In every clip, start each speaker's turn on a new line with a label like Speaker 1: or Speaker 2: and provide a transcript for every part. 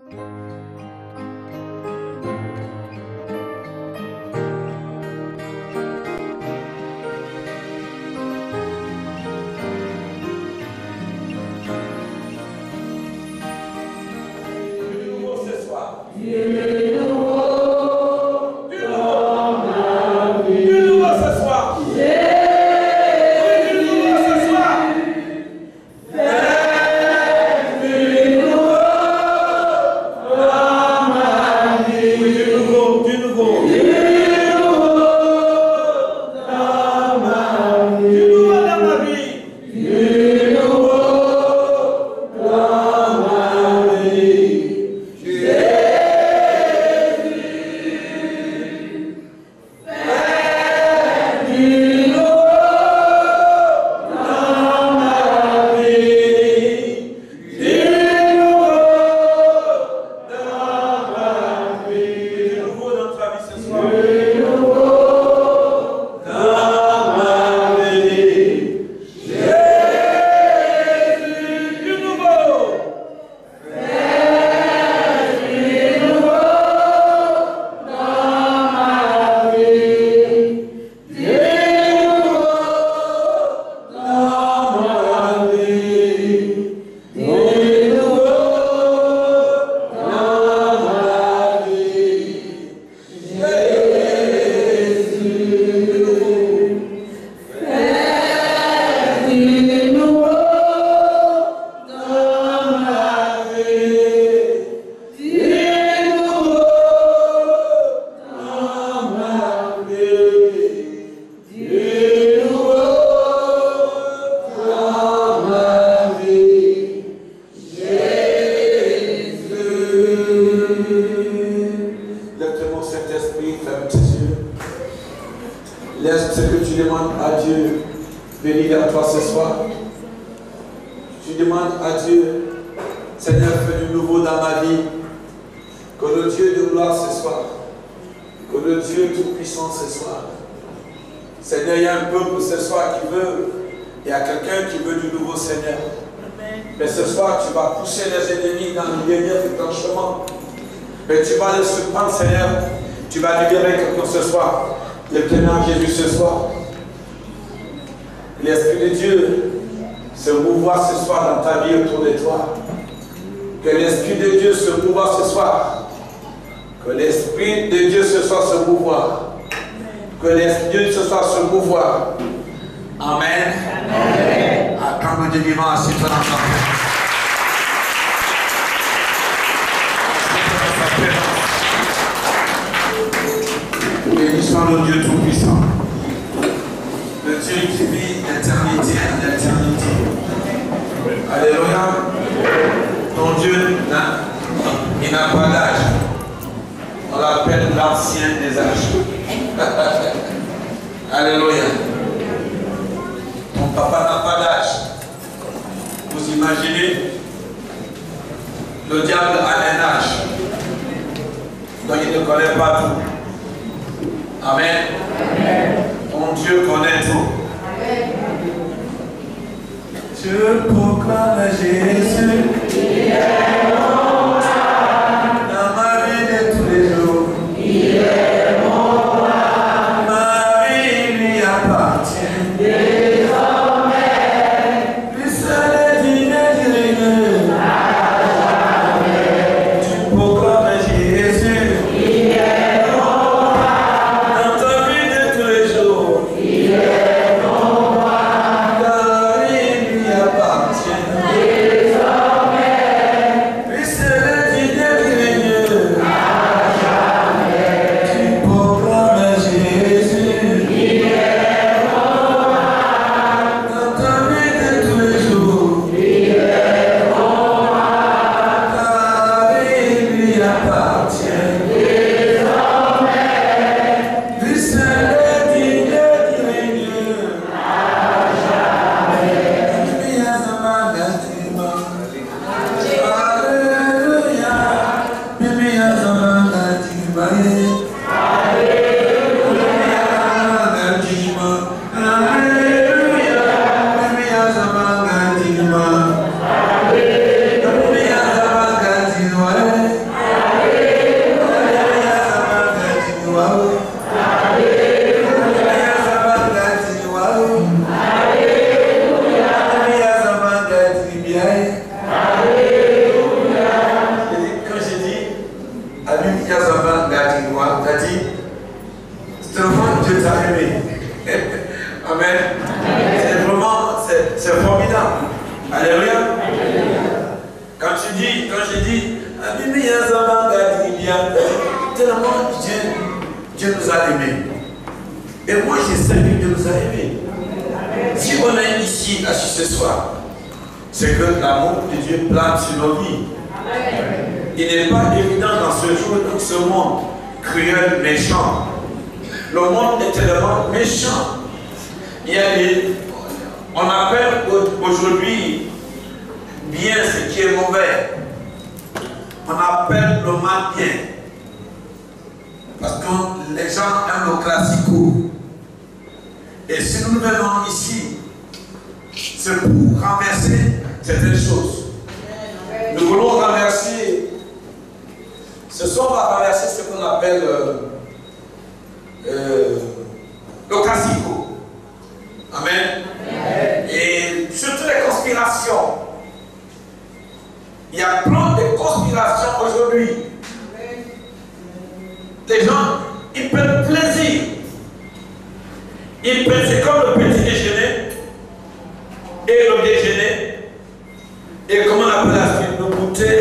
Speaker 1: Car il lui appartient. enfants gardent, t'as dit, c'est vraiment Dieu t'a aimé. Amen. C'est vraiment, c'est formidable. Alléluia. Quand je dis, tellement Dieu nous a aimés. Et moi, je sais que Dieu nous a aimés. Si on est ici, assis ce soir, c'est que l'amour de Dieu plane sur nos vies. Il n'est pas évident dans ce jour, dans ce monde cruel, méchant. Le monde est tellement méchant. On appelle aujourd'hui bien ce qui est mauvais. On appelle le mal bien. Parce que les gens aiment le classico. Et si nous venons ici, c'est pour renverser certaines choses. Nous voulons renverser. Ce soir, on va renverser ce qu'on appelle le classico. Amen. Et surtout les conspirations. Il y a plein de conspirations aujourd'hui. Les gens, ils prennent plaisir. Ils prennent, c'est comme le petit déjeuner et le déjeuner. Et comment on appelle la suite, le goûter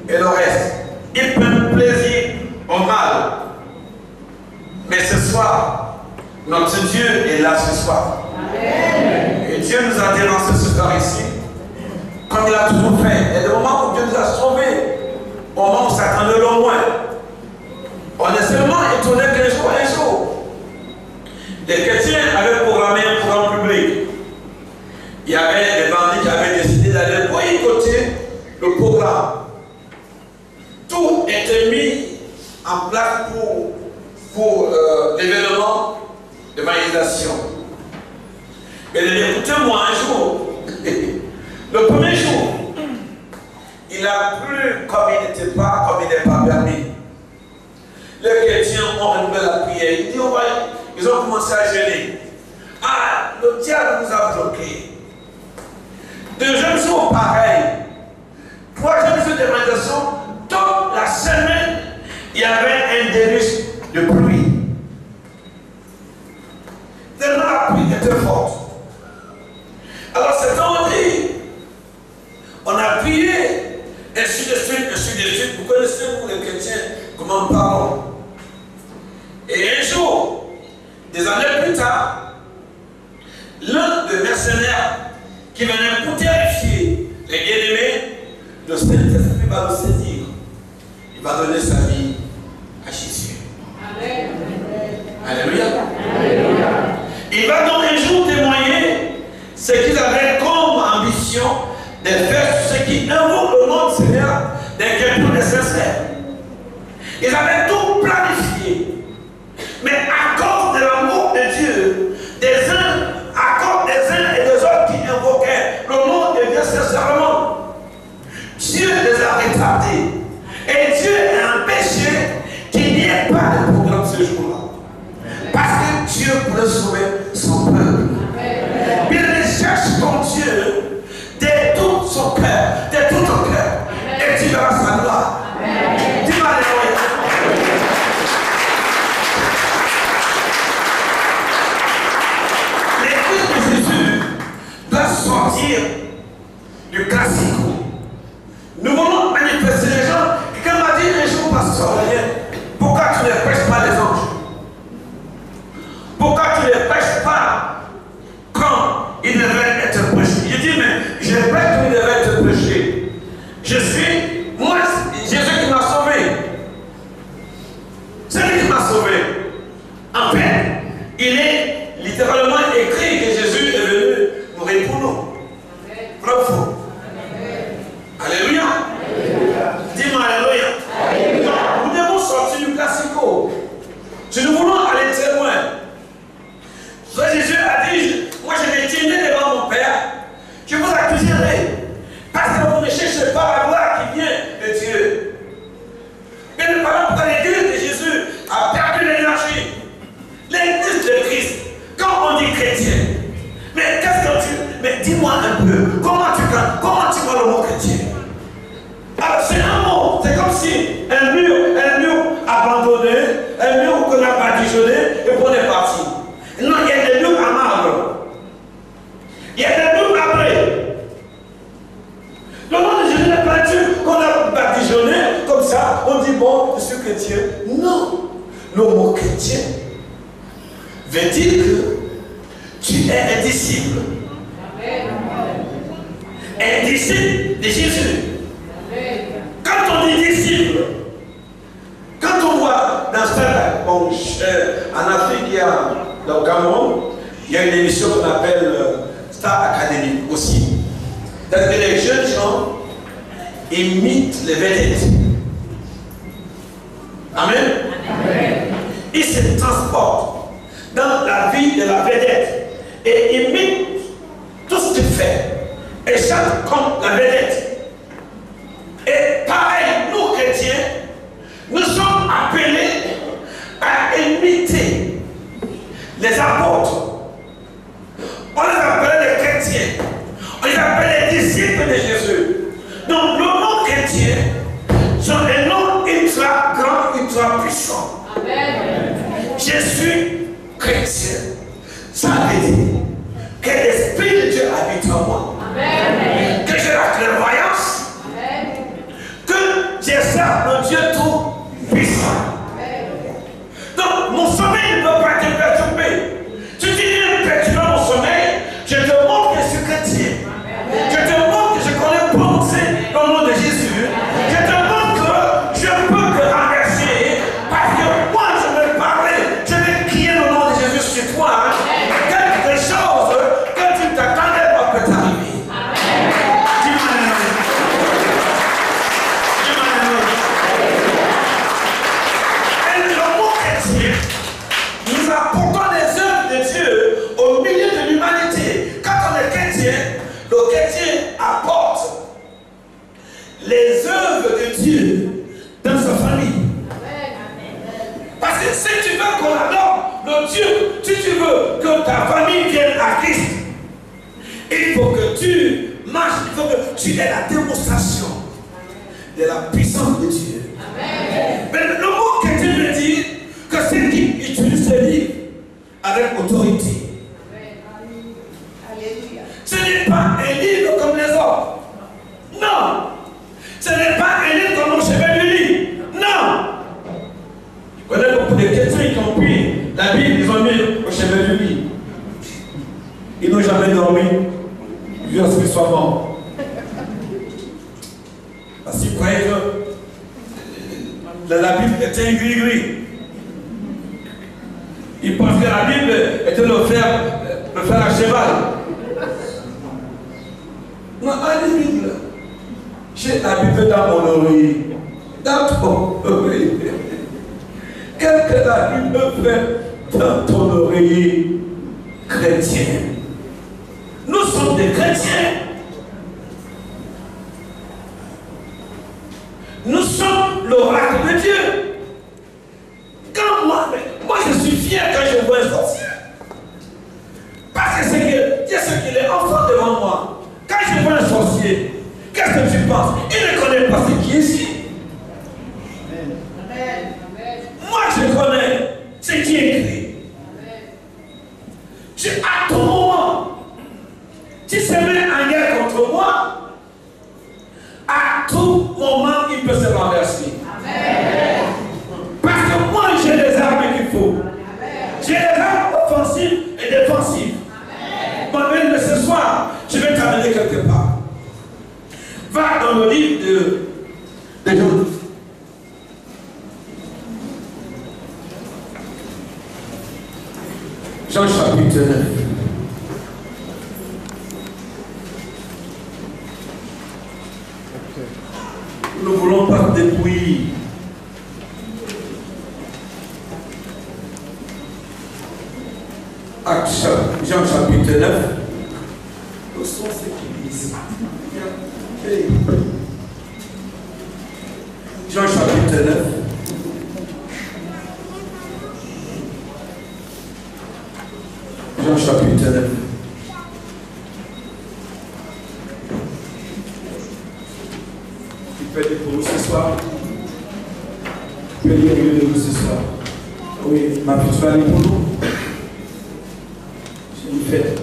Speaker 1: et le reste. Ils prennent plaisir au mal. Mais ce soir, notre Dieu est là ce soir. Amen. Et Dieu nous a dénoncé ce soir ici, comme il a toujours fait. Et le moment où Dieu nous a sauvés, au moment où Satan ne le moins, on est seulement étonné qu'un jour, les chrétiens avaient programmé un programme public. Il y avait des bandits qui avaient décidé d'aller boycotter le programme. Tout était mis en place pour l'événement d'évangélisation. Mais écoutez-moi un jour, le premier jour, il a plu comme il n'était pas, comme il n'est pas permis. Les chrétiens ont renouvelé la prière. Ils ont commencé à gêner. Ah, le diable nous a bloqués. Deuxième jour, pareil. Troisième jour d'évangélisation, toute la semaine, il y avait un déluge de pluie. Tellement la pluie était forte. Alors c'est on dit, on a prié, ainsi de suite. Vous connaissez, vous les chrétiens, comment nous parlons. Et un jour, des années plus tard, l'un des mercenaires qui venait pour terrifier les bien-aimés, le Saint-Esprit va le saisir. Il va donner sa vie à Jésus. Amen. Alléluia. Alléluia. Il va donc un jour témoigner ce qu'ils avaient comme ambition de faire ceux qui invoquent le nom du Seigneur d'un cœur nécessaire. Ils avaient tout planifié. Mais à cause de l'amour de Dieu, des uns, à cause des uns et des autres qui invoquaient le nom de Dieu sincèrement, Dieu les a retardés. Et Dieu a empêché qu'il n'y ait pas de programme ce jour-là. Parce que Dieu voulait sauver son peuple. Il cherche ton Dieu de tout son cœur, de tout ton cœur. Et tu verras sa gloire. Dis-moi alléluia. L'Église de Jésus doit sortir du classico. Nous voulons manifester les gens. Quelqu'un m'a dit un jour, pasteur, pourquoi tu ne prêches pas les anges? Pourquoi tu ne prêches pas quand ils devaient être prêchés? Je dis, mais je prêche quand ils devaient être prêchés. Je suis, moi, Jésus qui m'a sauvé. C'est lui qui m'a sauvé. En fait, il est littéralement écrit que Jésus est venu mourir pour nous. Vrai ou faux? Alléluia. Dis-moi alléluia. Nous devons sortir chrétien? Non. Le mot chrétien veut dire que tu es un disciple. Un disciple de Jésus. Quand on dit disciple, quand on voit dans Star, bon, en Afrique, il y a, au Cameroun, il y a une émission qu'on appelle Star Academy aussi. Parce que les jeunes gens imitent les vedettes. Amen. Ils se transportent dans la vie de la vedette et imitent tout ce qu'il fait et chantent comme la vedette. Et pareil, nous chrétiens, nous sommes appelés à imiter les apôtres. On les appelle les chrétiens. On les appelle les disciples de Jésus. Donc le nom chrétien, c'est un nom ultra grand, ultra puissant. Amen. Je suis chrétien. Ça veut dire que l'Esprit de Dieu habite en moi. Amen. Que j'ai la clairvoyance. Amen. Que j'exerce mon Dieu tout puissant. Amen. Donc mon sommeil ne peut pas te perturber. Si tu viens perturber mon sommeil, je te montre que je suis chrétien. Amen. Je te montre que je connais penser dans le nom de Jésus. Je te montre que je peux te renverser parce que moi je vais parler, je vais crier le nom de Jésus sur toi. Quelque chose que tu ne t'attendais pas peut t'arriver. Et le mot chrétien, nous apportons les œuvres de Dieu au milieu de l'humanité. Quand on est chrétien, le chrétien apporte les œuvres de Dieu dans sa famille. Parce que si tu veux qu'on adore le Dieu, si tu veux que ta famille vienne à Christ, il faut que tu marches, il faut que tu aies la démonstration de la puissance de Dieu. Amen. Mais le mot que Dieu veut dire que c'est qui utilise ce livre avec autorité. Alléluia. Ce n'est pas un livre comme les autres. Non. Ce n'est pas un livre comme mon chevet de lit. Non. Je connais beaucoup de chrétiens qui ont pris la Bible, ils ont mis au chevet du lit. Ils n'ont jamais dormi. Jusqu'à ce qu'ils soient morts. Parce qu'ils croyaient que la Bible était un gris-gris. Ils pensaient que la Bible était le fer à cheval. Non, à Bible. J'ai la Bible dans mon oreiller. Dans ton oreiller. Qu'est-ce que la Bible fait dans ton oreiller chrétien? Nous sommes des chrétiens. Nous sommes l'oracle de Dieu. Quand moi je suis fier quand je vois un sorcier. Parce que c'est ce qu'il est enfant devant moi. Quand je vois un sorcier, qu'est-ce que tu penses? Il ne connaît pas ce qui est ici. Amen. Moi je connais ce qui est écrit. À tout moment, si se met en guerre contre moi, à tout moment, il peut se renverser. Amen. Parce que moi, j'ai les armes qu'il faut. J'ai les armes offensives et défensives. Bon, mais ce soir, je vais t'amener quelque part. Va dans le livre de Jean. Jean chapitre 9. Nous ne voulons pas dépouiller. Jean chapitre 9. Le son c'est qui dit. Jean chapitre 9. Jean chapitre 9. Tu peux lire pour nous ce soir? Tu peux lire pour nous ce soir? Oui, ma fille, tu vas lire pour nous? J'ai une fête.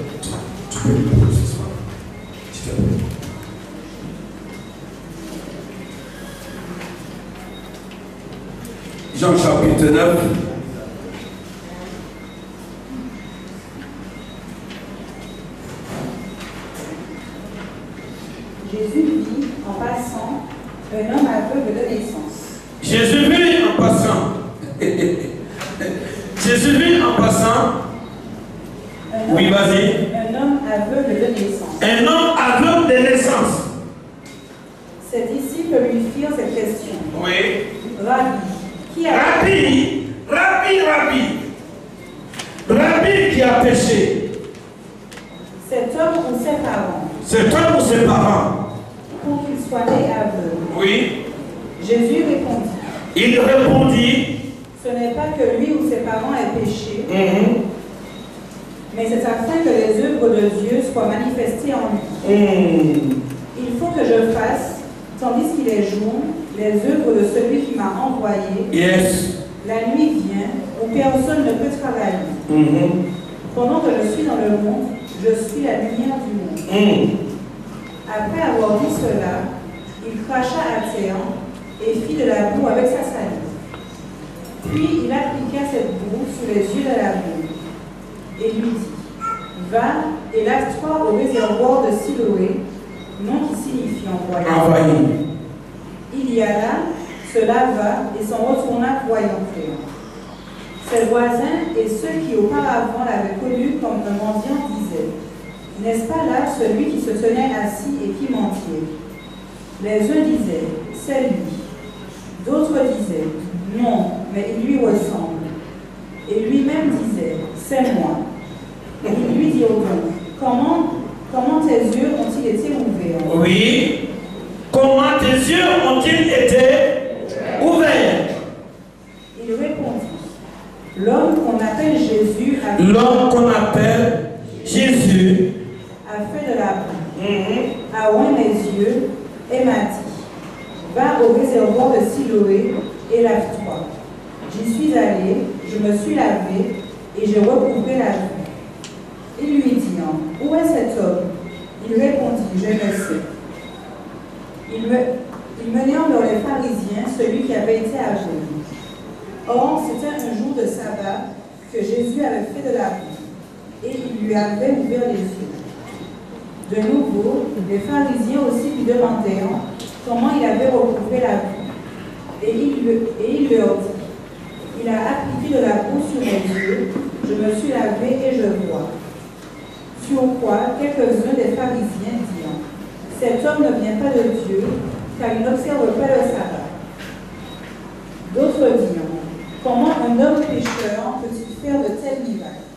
Speaker 1: Tu peux lire pour nous ce soir? S'il te plaît. Jean chapitre 9.
Speaker 2: Jésus vit en passant un homme aveugle de naissance.
Speaker 1: Jésus vit en passant. Jésus vit en passant. Oui, vas-y.
Speaker 2: Un homme aveugle de naissance.
Speaker 1: Un homme aveugle de naissance.
Speaker 2: Ses disciples lui firent cette question.
Speaker 1: Oui.
Speaker 2: Rabbi, qui a
Speaker 1: Rabbi qui a péché.
Speaker 2: Cet homme ou ses parents?
Speaker 1: Cet homme ou ses parents?
Speaker 2: Pour qu'il soit né aveugle.
Speaker 1: Oui.
Speaker 2: Jésus répondit.
Speaker 1: Il répondit.
Speaker 2: Ce n'est pas que lui ou ses parents aient péché, mais c'est afin que les œuvres de Dieu soient manifestées en lui. Il faut que je fasse, tandis qu'il est jour, les œuvres de celui qui m'a envoyé.
Speaker 1: Yes.
Speaker 2: La nuit vient où personne ne peut travailler. Pendant que je suis dans le monde, je suis la lumière du monde. Après avoir dit cela, il cracha à terre et fit de la boue avec sa salive. Puis il appliqua cette boue sous les yeux de la boue et lui dit, va et lave-toi au réservoir de Siloé, nom qui signifie envoyé. Il y alla, se lava et s'en retourna voyant clair. Ses voisins et ceux qui auparavant l'avaient connu comme un mendiant disaient, n'est-ce pas là celui qui se tenait assis et qui mentait? Les uns disaient, c'est lui. D'autres disaient, non, mais il lui ressemble. Et lui-même disait, c'est moi. Et ils lui dirent donc, comment tes yeux ont-ils été ouverts?
Speaker 1: Oui. Comment tes yeux ont-ils été ouverts?
Speaker 2: Il répondit, l'homme qu'on appelle Jésus a fait de la boue, a oint mes yeux et m'a dit, va au réservoir de Siloé et lave-toi. J'y suis allé, je me suis lavé et j'ai recouvré la vue. Il lui dit, où est cet homme? Il répondit, je ne sais. Ils menèrent vers les pharisiens celui qui avait été aveugle. Or, c'était un jour de sabbat que Jésus avait fait de la boue, et il lui avait ouvert les yeux. De nouveau, les pharisiens aussi lui demandèrent comment il avait recouvré la vue. Et il leur dit, il a appliqué de la boue sur mes yeux, je me suis lavé et je vois. Sur quoi, quelques-uns des pharisiens dirent, cet homme ne vient pas de Dieu, car il n'observe pas le sabbat. D'autres dirent, comment un homme pécheur peut-il faire de tels miracles?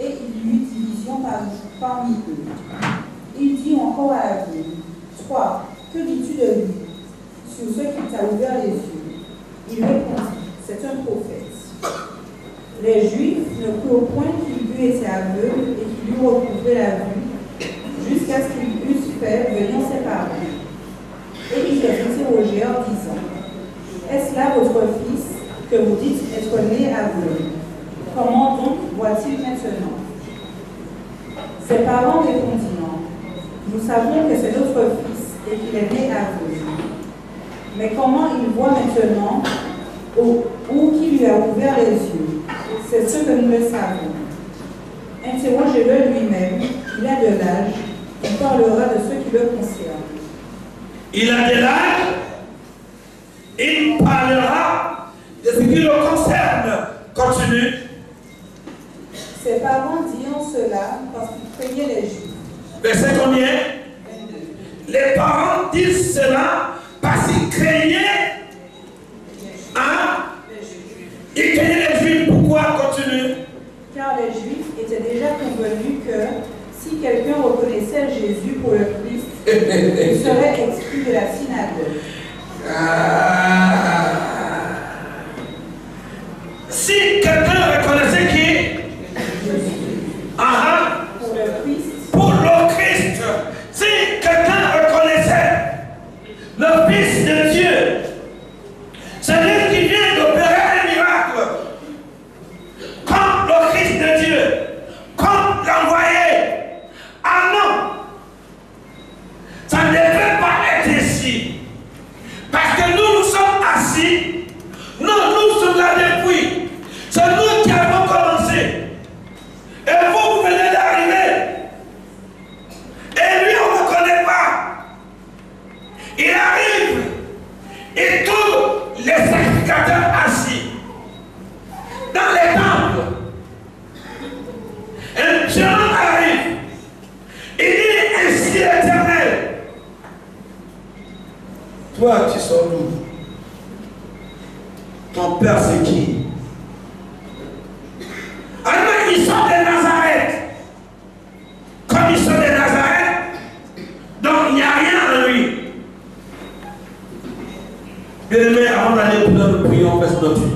Speaker 2: Et il y eut division parmi eux. Il dit encore à la ville, toi, que dis-tu de lui, sur ce qui t'a ouvert les yeux? Il répondit, c'est un prophète. Les Juifs ne crurent point qu'il eût été aveugle et qu'il eût recouvré la vue, jusqu'à ce qu'ils eussent fait venir ses parents. Et ils les interrogèrent, disant, est-ce là votre fils que vous dites être né aveugle? Comment donc voit-il maintenant? Ses parents répondirent, nous savons que c'est notre fils et qu'il est né aveugle. Mais comment il voit maintenant, ou qui lui a ouvert les yeux? C'est ce que nous le savons. Interrogez-le lui-même, il a de l'âge, il parlera de ce qui le concerne.
Speaker 1: Il a de l'âge, il parlera de ce qui le concerne. Continue.
Speaker 2: Ses parents dirent cela parce qu'ils craignaient les Juifs.
Speaker 1: Verset combien?
Speaker 2: 22.
Speaker 1: Les parents disent cela parce qu'ils craignaient. Hein? Ils craignaient les Juifs. Pourquoi? Continue.
Speaker 2: Car les Juifs étaient déjà convenus que si quelqu'un reconnaissait Jésus pour le Christ, il serait exclu de la synagogue.
Speaker 1: Si quelqu'un reconnaissait qui?
Speaker 2: Pour le Christ.
Speaker 1: Pour le Christ. Si quelqu'un reconnaissait le Fils de Dieu, c'est lui qui vient d'opérer un miracle. Comme le Christ de Dieu, comme l'envoyé. Ah non! Ça ne devait pas être ici. Parce que nous sommes assis. Non, nous il trouve les sacrificateurs assis dans les temples. Un jeune homme arrive. Il dit ainsi l'Éternel. Toi, tu sors d'où? Ton père, c'est qui? Alors, ils sont des Nazareth. Comme ils sont des Nazareth, donc il n'y a rien en lui. Bien-aimés, avant d'aller pour notre prière, on baisse notre vie.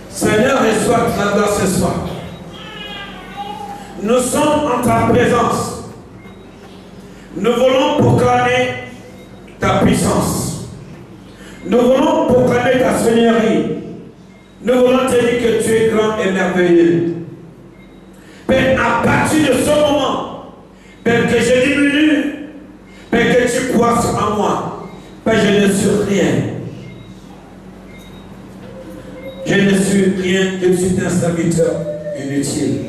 Speaker 1: Seigneur, reçois ta gloire ce soir. Nous sommes en ta présence. Nous voulons proclamer ta puissance. Nous voulons proclamer ta seigneurie. Nous voulons te dire que tu es grand et merveilleux. Père, à partir de ce moment, Père, que je diminue, Père, que tu poisses en moi. Père, je ne suis rien. Je ne suis rien, je suis un serviteur inutile.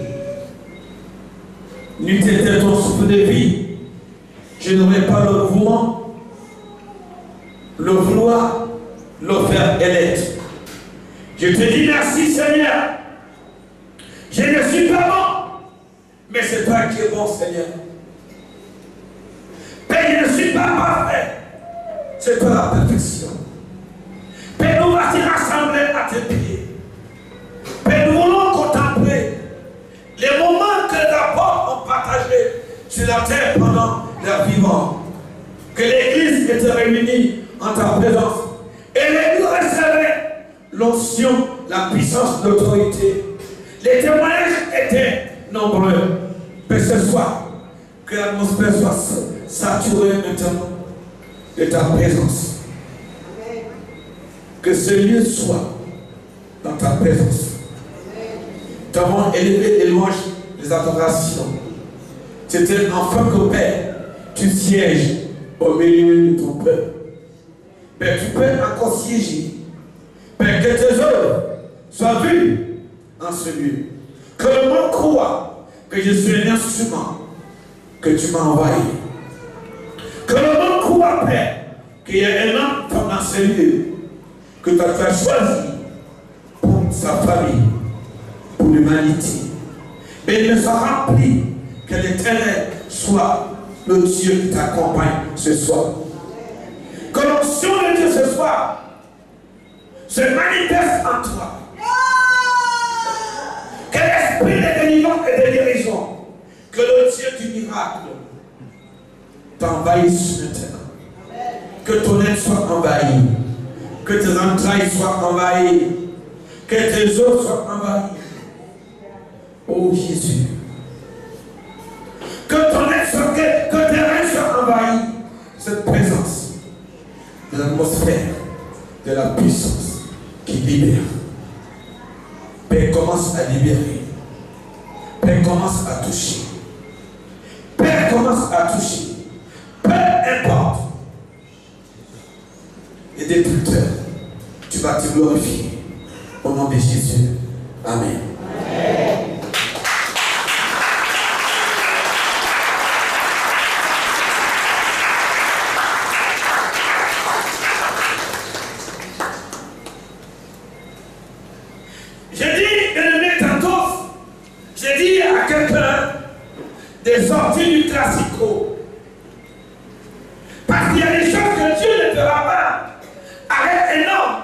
Speaker 1: N'eût été ton souffle de vie, je n'aurais pas le mouvement, le vouloir, le faire et l'être. Je te dis merci Seigneur. Je ne suis pas bon, mais c'est toi qui es bon Seigneur. Père, je ne suis pas parfait, c'est toi la perfection. Père, nous voici rassemblés à tes pieds. Père, nous voulons contempler les moments que les apôtres ont partagés sur la terre pendant leur vivant. Que l'Église était réunie en ta présence. Et l'Église recevait l'onction, la puissance, l'autorité. Les témoignages étaient nombreux. Mais ce soir, que l'atmosphère soit saturée maintenant de ta présence. Que ce lieu soit dans ta présence. Nous avons élevé les louanges, les adorations. C'était enfin que Père, tu sièges au milieu de ton peuple. Père, tu peux encore siéger. Père, que tes œuvres soient vues en ce lieu. Que le monde croit que je suis un instrument que tu m'as envoyé. Que le monde croit, Père, qu'il y a un homme dans ce lieu que tu as choisi pour sa famille, pour l'humanité. Mais il ne soit rempli que l'Éternel soit le Dieu qui t'accompagne ce soir. Que l'onction de Dieu ce soir se manifeste en toi. Que l'esprit de délivrance et de guérison, que le Dieu du miracle t'envahisse maintenant. Que ton être soit envahi. Que tes entrailles soient envahies. Que tes os soient envahis. Oh Jésus. Que ton être soit, que tes reins soient envahis. Cette présence de l'atmosphère, de la puissance qui libère. Père, commence à libérer. Père, commence à toucher. Père, commence à toucher. Peu importe les détructeurs, tu vas te glorifier. Au nom de Jésus. Amen. Amen. J'ai dit à quelqu'un des sorties du classico. Parce qu'il y a des choses que Dieu ne fera pas avec un homme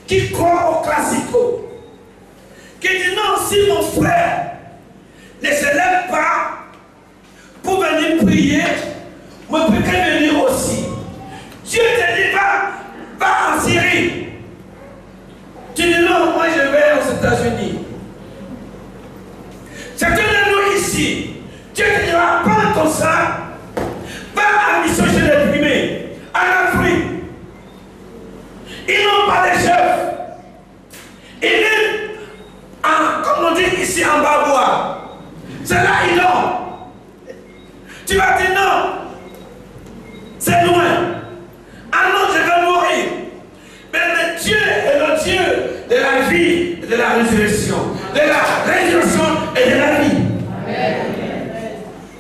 Speaker 1: qui croit au classico. Qui dit non, si mon frère ne se lève pas pour venir prier, moi je peux venir aussi. Dieu te dit va en Syrie. Tu dis non, moi je vais aux États-Unis. Chacun de nous ici, Dieu te dira, prends ton sac, va à mission chez les primés, en Afrique. Ils n'ont pas de chefs. Ils vivent, comme on dit ici, en Babois. C'est là ils l'ont. Tu vas dire non, c'est loin. Ah non, je vais mourir. Mais Dieu est le Dieu de la vie et de la résurrection. De la résurrection et de la vie. Amen.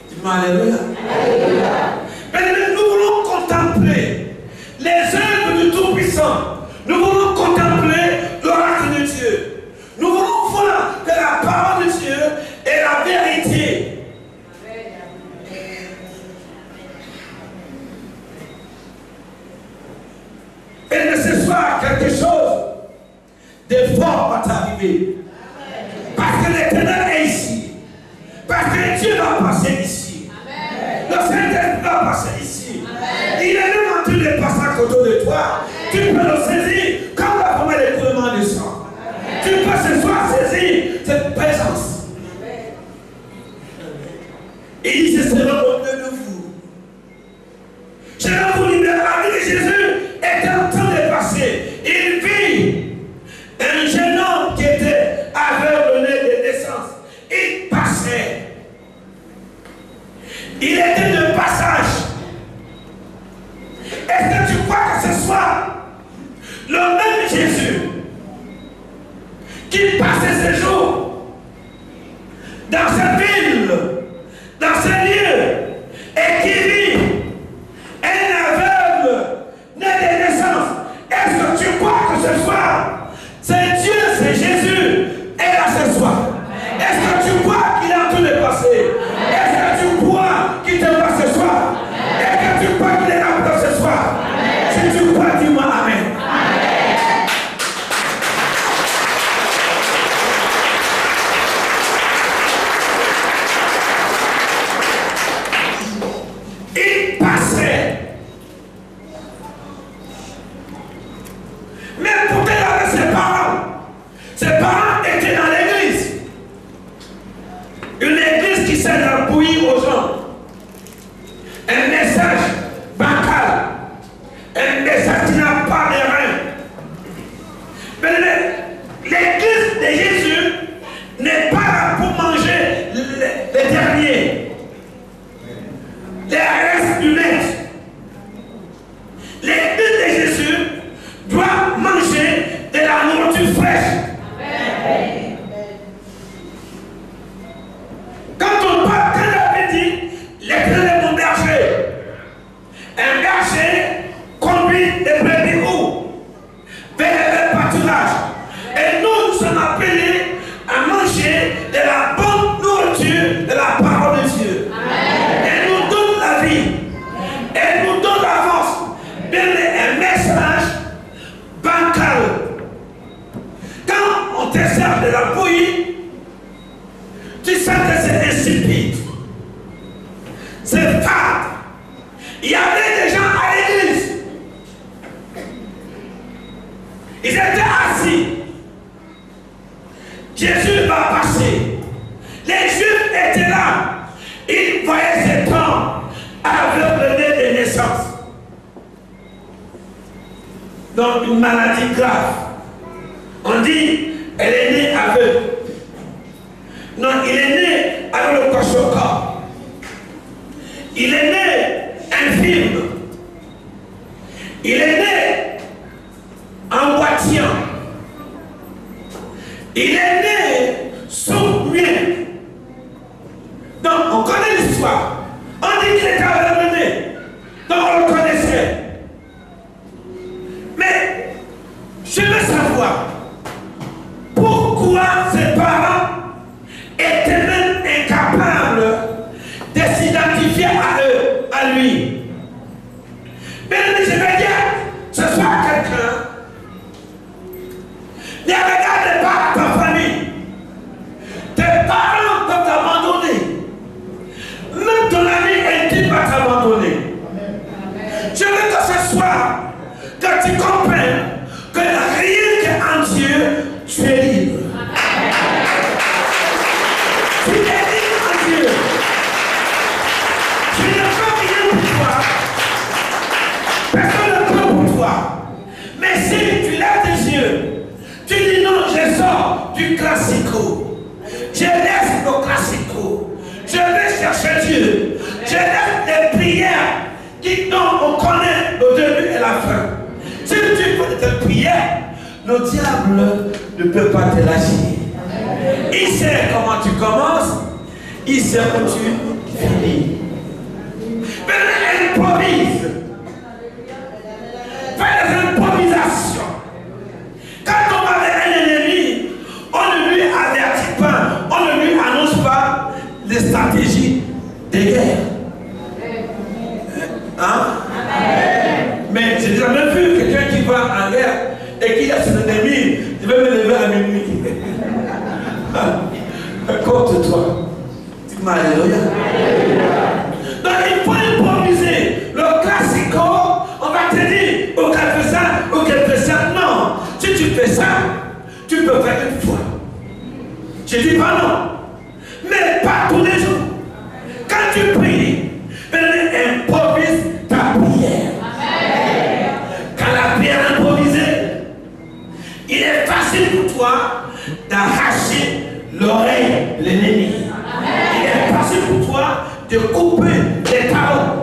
Speaker 1: Dis-moi alléluia. Mais nous voulons contempler quelque chose de fort va t'arriver. Parce que l'Éternel est ici. Parce que Dieu va passer ici. Le Saint-Esprit va passer ici. Il est même en train de passer à côté de toi. Tu peux le saisir comme la première écoulement du sang. Tu peux ce soir saisir cette présence. Il dit, ce sera au milieu de vous. Je vais vous libérer. La vie de Jésus était en train de passer. Il vit un jeune homme qui était aveugle de naissance. Il passait. Il était de passage. Est-ce que tu crois que ce soir, le même Jésus qui passait ses jours dans cette ville, dans ce lieu, et qui vit un aveugle né de naissance, est-ce que tu crois que ce soir, c'est Dieu, c'est Jésus, est là ce soir? Est-ce que tu crois qu'il est en train de passer? Est-ce que tu crois qu'il te voit ce soir? Est-ce que tu crois qu'il est là pour toi ce soir? Si tu crois, dis-moi Amen. Il passait. Mais pourtant, il avait ses parents. Ses parents étaient dans l'église. Une église qui sert d'appuyer aux gens. Un message bancal. Un message qui n'a pas de rein. Mais l'église de Jésus n'est pas là pour manger les derniers. Les restes du maître. L'église de Jésus doit manger de la nourriture fraîche. Amen. Quand on parle, quand il avait dit, l'Éternel est mon berger. Un berger conduit des brebis où? Vers le pâturage. Et nous sommes appelés à manger de la bonne nourriture de la parole de Dieu. Amen. Elle nous donne la vie. Elle nous donne l'avance. Bien un message bancal. Quand on te sert de la bouillie, tu sens que c'est insipide. C'est fade. Il y avait des gens à l'église. Ils étaient assis. Jésus va passer. Les Juifs étaient là. Ils voyaient cet homme aveugle de naissance. Donc une maladie grave. On dit, elle est née aveugle. Non, il est né avec le corps. Il est né infirme. Il est né en boitillant. Il est né sourd-muet. Donc on connaît l'histoire. On dit qu'il était aveugle. Donc on le connaissait. Mais je veux savoir pourquoi ses parents étaient même incapables de s'identifier à eux, à lui. Mais je vais dire, ce soit quelqu'un, ne regarde pas ta famille. Tes parents peuvent t'abandonner. Même ton ami intime va t'abandonner. Je veux que ce soir, que tu comprennes que rien qu'en Dieu, tu es libre. Tu es libre en Dieu. Tu ne peux rien pour toi. Personne ne peut pour toi. Mais si tu lèves tes yeux, tu dis non, je sors du classico. Je laisse le classico. Je vais chercher Dieu. Je laisse les prières qui dont on connaît le début et la fin. Si tu fais cette prière, le diable ne peut pas te lâcher. Il sait comment tu commences, il sait où tu finis. Mais improvise. Fais des improvisations. Quand on avait un ennemi, on ne lui avertit pas, on ne lui annonce pas les stratégies de guerre. Hein? Mais j'ai jamais vu quelqu'un qui va en guerre et qu'il y a son ennemi, je vais me lever à minuit. Compte-toi. Dis-moi alléluia. Donc il faut improviser. Le classico, on va te dire, ou qu'elle fait ça, ou qu'elle fait ça. Non. Si tu fais ça, tu peux faire une fois. Je dis pas non. Mais pas tous les jours. Quand tu pries, improvise ta prière. Amen. Quand la prière est improvisée, il est facile pour toi d'arracher l'oreille de l'ennemi. Il est facile pour toi de couper les talons.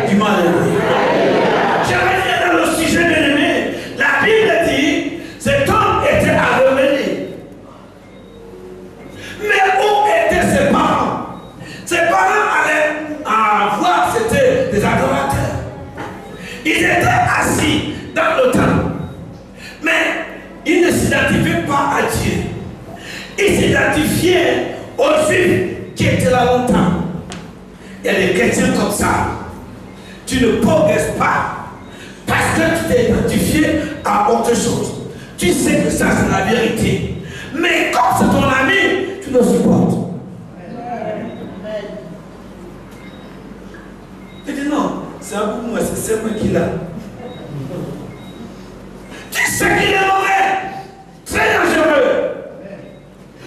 Speaker 1: Dis-moi je reviens dans le sujet de l'ennemi. La Bible dit, cet homme était à revenir. Mais où étaient ses parents? Ses parents allaient voir, c'était des adorateurs. Ils étaient assis dans le temple. Mais ils ne s'identifiaient pas à Dieu. Ils s'identifiaient aux Juifs qui étaient là longtemps. Il y a des chrétiens comme ça. Tu ne progresses pas parce que tu t'es identifié à autre chose. Tu sais que ça c'est la vérité. Mais comme c'est ton ami, tu le supportes. Tu dis non, c'est un peu moi, c'est moi qui l'a. Tu sais qu'il est mauvais, très dangereux.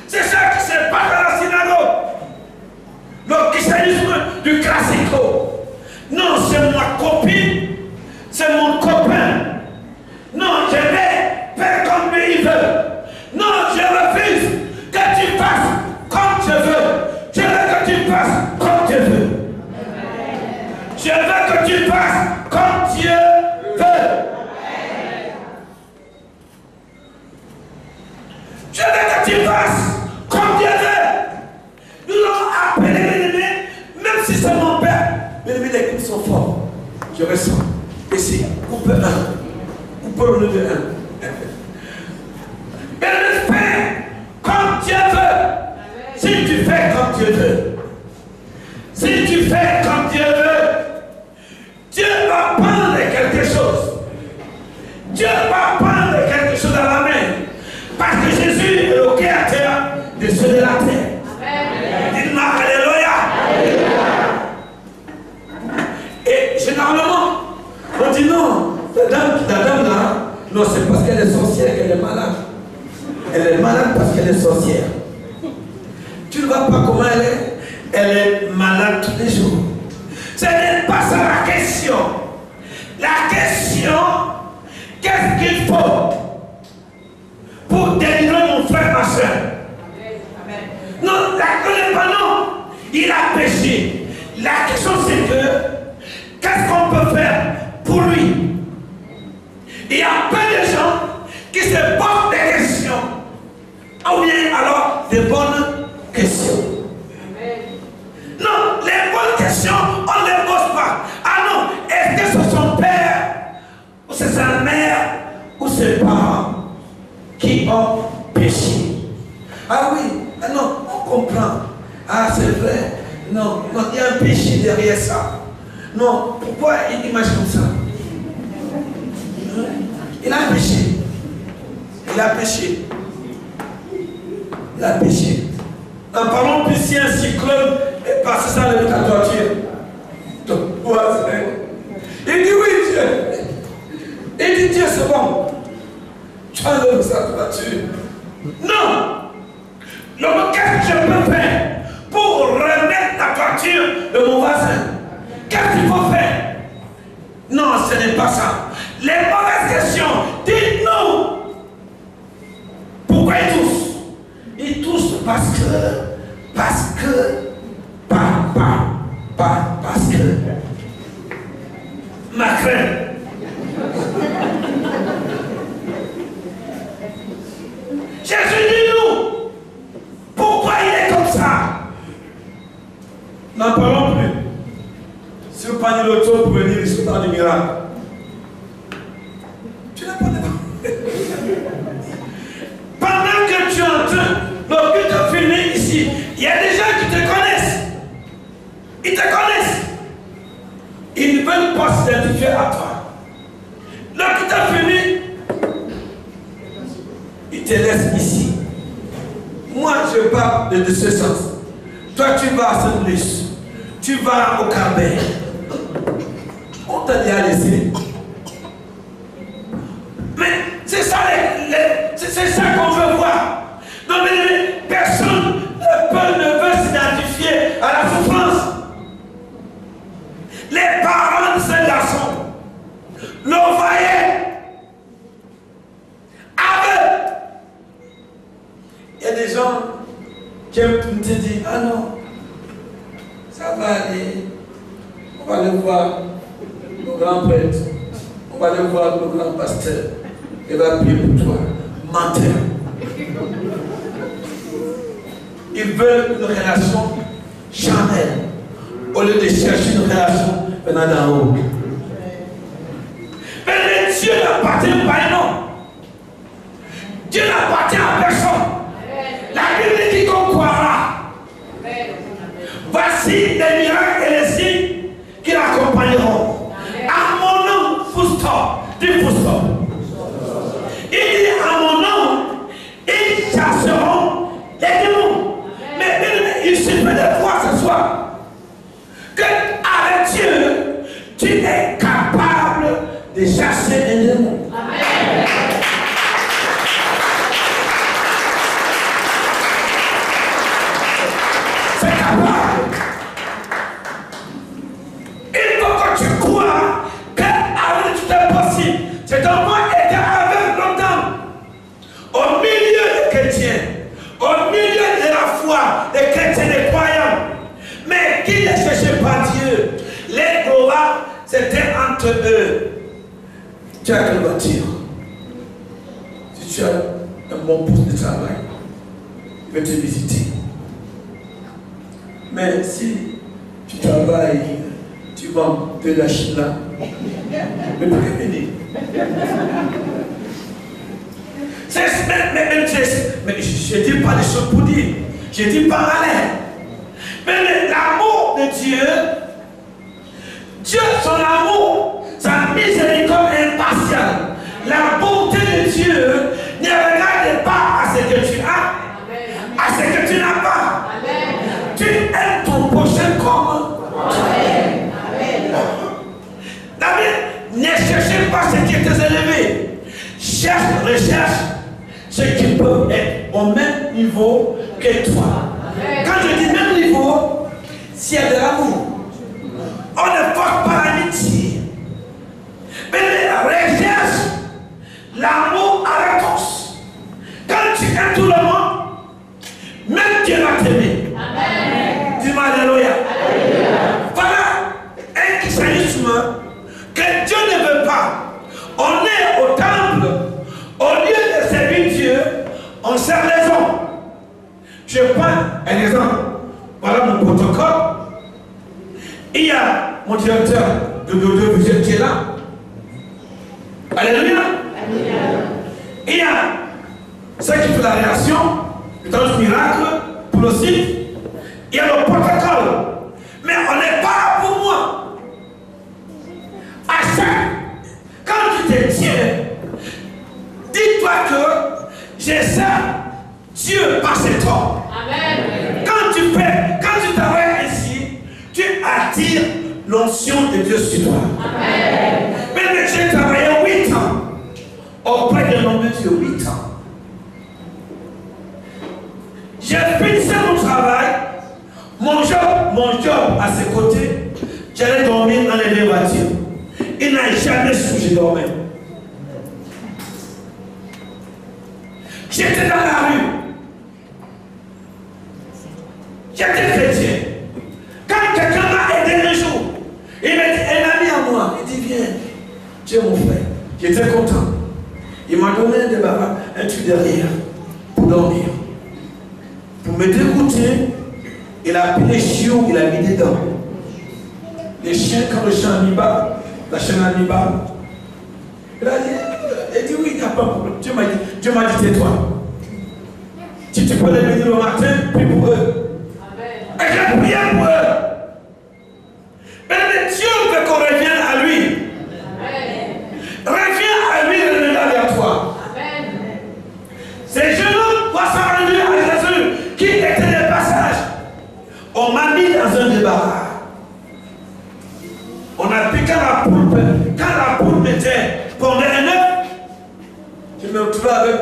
Speaker 1: C'est ça qui se passe dans la synagogue. Le christianisme du classico. Non, c'est ma copine, c'est mon copain. Non, je vais faire comme lui il veut. Non, je refuse que tu fasses comme je veux. Je veux que tu fasses comme Dieu veut. Je veux que tu fasses comme Dieu veut. Je veux que tu fasses comme Dieu veut. Nous l'avons appelé l'ennemi, même si c'est mon père. L'ennemi, les coups sont forts. Je ressens. Ici, coupe un. Coupe le de un. Mais le fais comme Dieu veut. Si tu fais comme Dieu veut. Si tu fais comme Dieu veut. Dieu va prendre quelque chose. Dieu va prendre quelque chose à la main. Parce que Jésus est le créateur de ceux de la terre. Dites-moi alléluia. Et généralement, on dit non, la dame là, non, c'est parce qu'elle est sorcière qu'elle est malade. Elle est malade parce qu'elle est sorcière. Tu ne vois pas comment elle est? Elle est malade tous les jours. Ce n'est pas ça la question. La question, qu'est-ce qu'il faut pour délivrer mon frère, ma soeur? Non, la question n'est pas non. Il a péché. La question c'est que, qu'est-ce qu'on peut faire pour lui? Il y a peu de gens qui se posent des questions. Ou bien alors des bonnes questions. Non, les bonnes questions, on ne les pose pas. Ah non, est-ce que c'est son père, ou c'est sa mère, ou ses parents qui ont péché? Ah oui, ah non, on comprend. Ah c'est vrai. Non, non, il y a un péché derrière ça. Non, pourquoi il imagine comme ça? Il a péché. Il a péché. Il a péché. En parlant plus si un cyclone est passé sans le toiture. Il dit oui, Dieu. Il dit Dieu, c'est bon. Tu as le sa toiture. Non. Donc, qu'est-ce que je peux faire pour remettre la toiture de mon voisin? Qu'est-ce qu'il faut faire? Non, ce n'est pas ça. Les mauvaises questions, dites-nous. Pourquoi ils toussent? Ils toussent parce que, ma crème. Jésus dit-nous, pourquoi il est comme ça? N'en parlons plus. Si vous prenez le tour pour venir ici dans du miracle, tu n'as pas de... Pendant que tu entends le culte finir ici, il y a des gens qui te connaissent. Ils te connaissent. Ils ne veulent pas s'identifier à toi. Le culte te laisse ici. Moi, je parle de ce sens. Toi, tu vas à Saint-Luc. Tu vas au Carbet. On t'a dit à laisser. Mais c'est ça, c'est ça qu'on veut voir. Non, mais personne ne veut s'identifier à la souffrance. Les parents de ce garçon le voyaient aveugle. Il y a des gens qui te disent, ah non, ça va aller. On va aller voir nos grands prêtres. On va aller voir nos grands pasteurs. Il va prier pour toi. Menteur. Ils veulent une relation charnelle au lieu de chercher une relation venant d'en haut. Mais Dieu n'appartient pas à un homme. Dieu n'appartient à personne. La Bible dit qu'on croira. Voici les miracles et les signes qui l'accompagneront. À mon nom, full stop. Dis full stop. Il dit à mon nom, ils chasseront les démons. Mais il suffit de voir ce soir qu'avec Dieu, tu es capable de chasser les démons. Amen. C'est capable. Il faut que tu crois qu'avec tout est possible. Cet enfant était aveugle longtemps. Au milieu des chrétiens, au milieu de la foi des chrétiens, des croyants, mais qui ne cherchaient pas Dieu. Les gloires, c'était entre eux. Tu as quelle voiture? Si tu as un bon poste de travail, il va te visiter. Mais si tu travailles, tu vends de la Chine là, mais pour venir. Mais je ne dis pas des choses pour dire. Je dis parallèle. Mais l'amour de Dieu, son amour, sa miséricorde impartiale, la bonté de Dieu ne regarde pas à ce que tu as, à ce que tu n'as pas. Amen. Tu aimes ton prochain comme toi. Ne cherchez pas ce qui est élevé. Recherche ceux qui peuvent être au même niveau que toi. Amen. Quand je dis même niveau, s'il y a de l'amour, on ne force pas l'amitié. Mais recherche l'amour avec tous. Quand tu aimes tout le monde, même Dieu va t'aimer. Dis-moi alléluia. Voilà un christianisme que Dieu ne veut pas. On est au temple, au lieu de servir Dieu, on sert les hommes. Je prends un exemple. Voilà mon protocole. Il y a mon directeur de l'audiovisuel qui est là. Alléluia. Il y a ceux qui font la réaction, le temps du miracle, pour le site. Il y a le protocole. Mais on n'est pas là pour moi. Quand tu te tiens, dis-toi que je sers Dieu par cet homme. Amen. Quand tu travailles ici, tu attires l'onction de Dieu sur toi. Amen. Mais j'ai travaillé 8 ans auprès de l'homme de Dieu, 8 ans. J'ai fini mon travail, mon job à ses côtés, j'allais dormir dans les deux voitures. Il n'a jamais su que je dormais. J'étais dans la rue. J'étais chrétien. Quand quelqu'un m'a aidé un jour, il m'a dit, un ami à moi, il dit, viens, tu es mon frère. J'étais content. Il m'a donné un débarras, un truc derrière, pour dormir. Pour me dégoûter, il a pris les chiots, il a mis dedans. Les chiens, quand le chien n'y va, la chaîne n'y va. Il a dit oui, il n'y a pas de problème. Dieu m'a dit, tais-toi. Tu peux les venir le matin, puis pour eux. Et j'ai prié pour eux. Mais Dieu veut qu'on revienne à lui. Reviens à lui et reviens vers toi. C'est quand la poule mettait pondait un œuf, je me retrouvais avec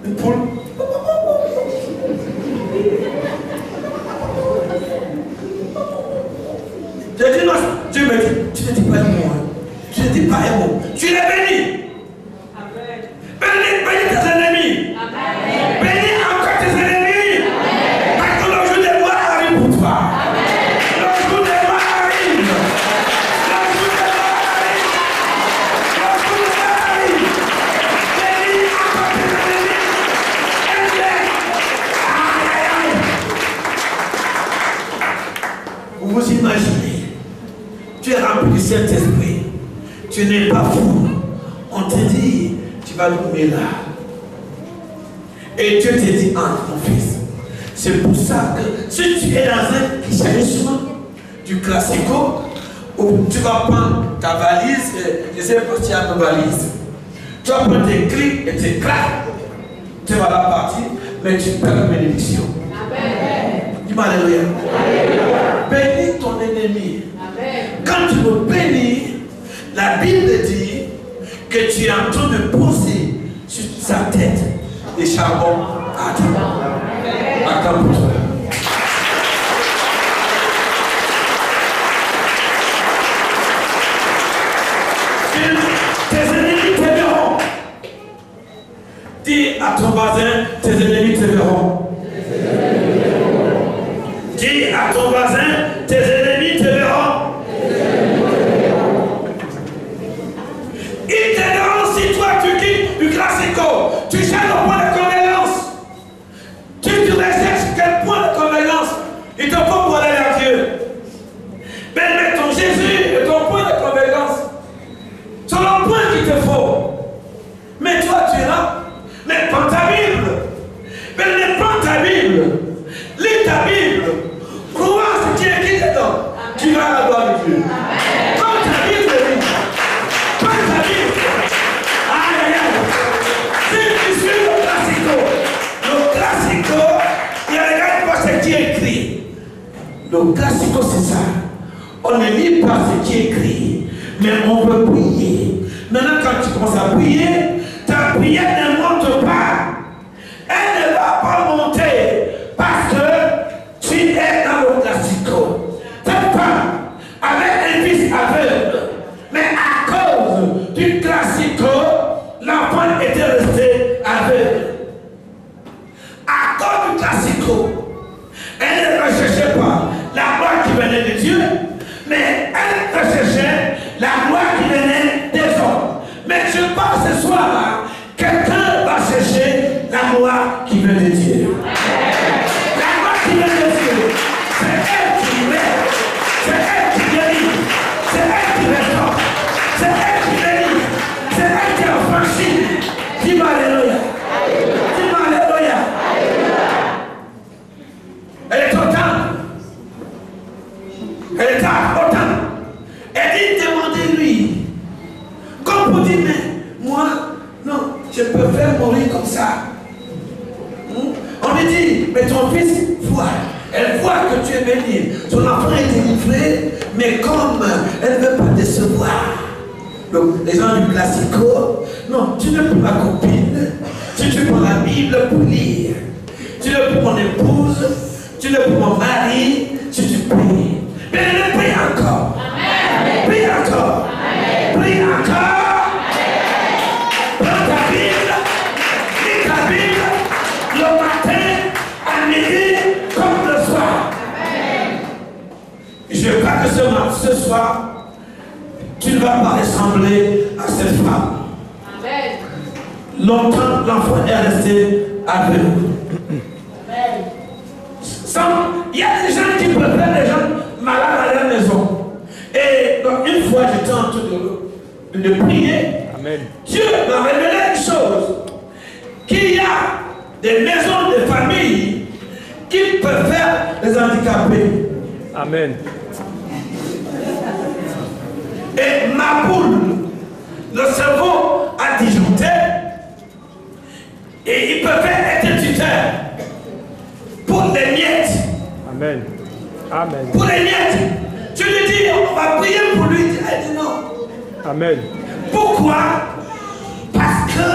Speaker 1: une poule. J'ai dit non, Dieu me dit, tu ne dis pas un mot. Tu ne dis pas un mot. Tu les bénis. Bénis tes ennemis. Bénis encore tes ennemis. Parce que le jour des lois arrive pour toi. Le jour des lois arrive. Le jour des lois arrive. Le jour des lois arrive. Bénis encore tes ennemis. Vous vous imaginez, tu es rempli du Saint-Esprit. Tu n'es pas fou. On te dit, tu vas louer là. Et Dieu te dit, entre mon fils. C'est pour ça que si tu es dans un changement du classico, où tu vas prendre ta valise, je sais pas si tu as une valise. Tu vas prendre tes clés et tes claques. Tu vas la partir, mais tu perds la bénédiction. Dis-moi alléluia. Bénis ton ennemi. Quand tu me bénis, la Bible dit que tu es en train de poser sur sa tête des charbons ardents. Attends pour toi. Tes ennemis te verront. Dis à ton voisin, tes ennemis te verront. Dis à ton voisin, tes ennemis te verront. Ils t'aideront si toi tu quittes du classico. Tu cherches le point de convergence. Tu recherches quel point de convergence il te faut pour aller à Dieu. Mais ton Jésus est ton point de convergence. C'est le point qu'il te faut. Mais toi tu es là. Mais prends ta Bible. Mais prends ta Bible. Lis ta Bible. Crois ce qui est écrit dedans. Tu vas à la gloire de Dieu. Prends ta Bible. Prends ta Bible. Aïe, aïe, aïe. Si tu suis le classico, il y a regarde pas ce qui est écrit. Le classico, c'est ça. On ne lit pas ce qui est écrit, mais on peut prier. Maintenant, quand tu commences à prier, ta prière ne monte pas. Elle ne va pas monter parce que tu es dans le classico. Cette femme avait un fils aveugle, mais à cause du classico, l'enfant était resté aveugle. À cause du classico, elle ne recherchait pas la gloire qui venait de Dieu, mais elle recherchait la gloire qui venait des hommes. Mais je pense ce soir, quelqu'un va chercher la gloire qui vient de Dieu. La gloire qui vient de Dieu, c'est elle qui libère, c'est elle qui guérit, c'est elle qui restaure, c'est elle qui bénit, c'est elle qui affranchit. Dis-moi alléluia. Dis-moi alléluia. Elle est totale. Elle est totale. Elle dit, demandez-lui. Comme pour dire, mais moi, non, je peux faire mourir comme ça. On lui dit, mais ton fils voit. Elle voit que tu es béni. Son enfant est délivré, mais comme elle ne veut pas décevoir. Donc, les gens du classico, non, tu ne peux ma copine. Si tu prends la Bible pour lire, tu ne peux mon épouse, tu ne peux mon mari, si tu pries. Mais elle prie encore. Amen. Prie encore. Amen. Prie encore. Amen. Prends ta Bible, lis ta Bible, le matin, à midi, comme le soir. Amen. Je veux pas que ce soir, tu ne vas pas ressembler à cette femme. Amen. Longtemps, l'enfant est resté aveugle. Il y a des gens qui préfèrent les gens malades à la maison. Et donc, une fois, j'étais en train de prier. Amen. Dieu m'a révélé une chose. Qu'il y a des maisons de famille qui préfèrent les handicapés. Amen. Et ma poule, le cerveau a disjoncté. Et il préfère être tuteur pour les miettes. Amen. Amen. Pour les miettes. Tu lui dis, on va prier pour lui. Elle dit,
Speaker 3: Amen.
Speaker 1: Pourquoi? Parce que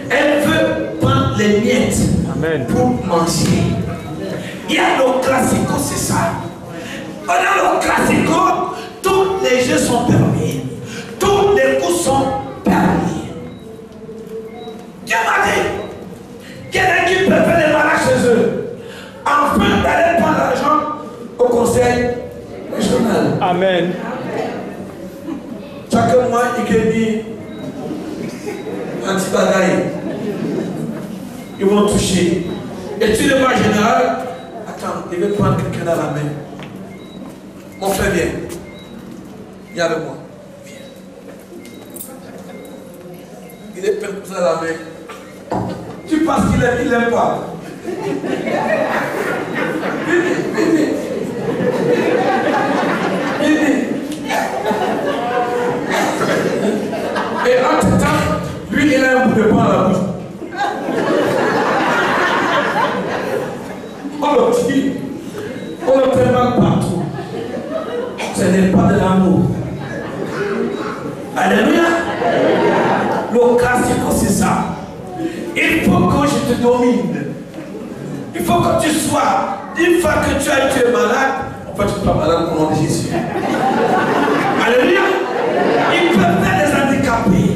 Speaker 1: elle veut prendre les miettes.
Speaker 3: Amen.
Speaker 1: Pour manger. Il y a le classico, c'est ça. On a le classico, tous les jeux sont permis. Tous les coups sont permis. Dieu m'a dit, quelqu'un qui peut faire des malades chez eux, enfin d'aller prendre l'argent au conseil régional.
Speaker 3: Amen.
Speaker 1: Chacun mois, il peut dire un petit bagaille. Ils vont toucher. Et tu le vois en général, attends, il veut prendre quelqu'un dans la main. Mon frère, viens. Viens avec moi. Viens. Il est plein de ça dans la main. Tu penses qu'il aime, il n'aime pas. Viens. Et entre temps, lui, il a un bout de pain à la bouche. On le fait mal partout. Ce n'est pas de l'amour. Alléluia. Le classique, c'est ça. Il faut que je te domine. Il faut que tu sois. Une fois que tu es malade, en fait, tu n'es pas malade au nom de Jésus. Alléluia. Il peut faire des handicapés.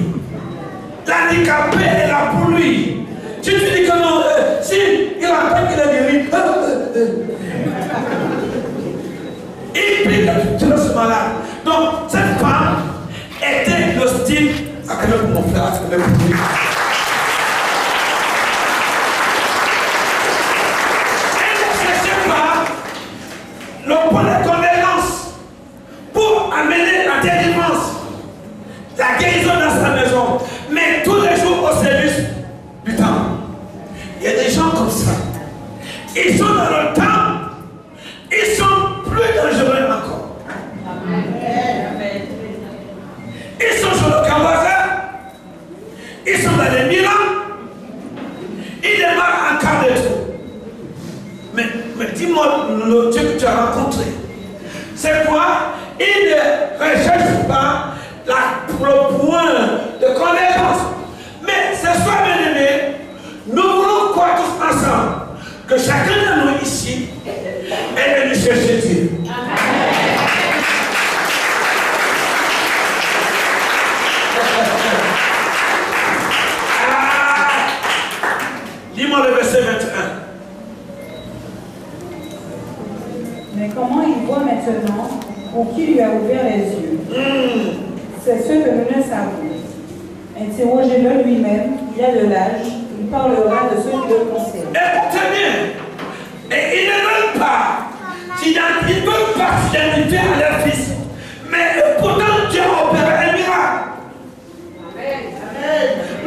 Speaker 1: L'handicapé est là pour lui. Si tu dis que non, si il attend qu'il est guéri, il prie que tu restes malade. Donc, cette femme était hostile à quelqu'un pour mon frère, à quelqu'un pour lui. Elle ne cherchait pas le point de convergence pour amener la délivrance, la guérison dans sa maison, mais tous les jours au service du temps. Il y a des gens comme ça. Ils sont dans le temps, ils sont plus dangereux encore. Amen. Ils sont sur le Kawasa, ils sont dans les Milan, ils démarrent en quart de tour. Mais dis-moi, le Dieu que tu as rencontré, c'est quoi? Il ne recherche pas le point de convergence. Mais ce soir, bien aimé, nous voulons croire tous ensemble que chacun de nous ici est venu chercher Dieu. Lis-moi le verset 21.
Speaker 2: Mais comment il voit maintenant, ou qui lui a ouvert les yeux? C'est ce que nous ne savons. Interrogez-le lui-même, il a de l'âge, il parlera de ce qui le concerne.
Speaker 1: Écoutez bien, et ils ne veulent pas, ils ne veulent pas s'identifier à leur fils, mais pourtant Dieu opère un miracle. Amen.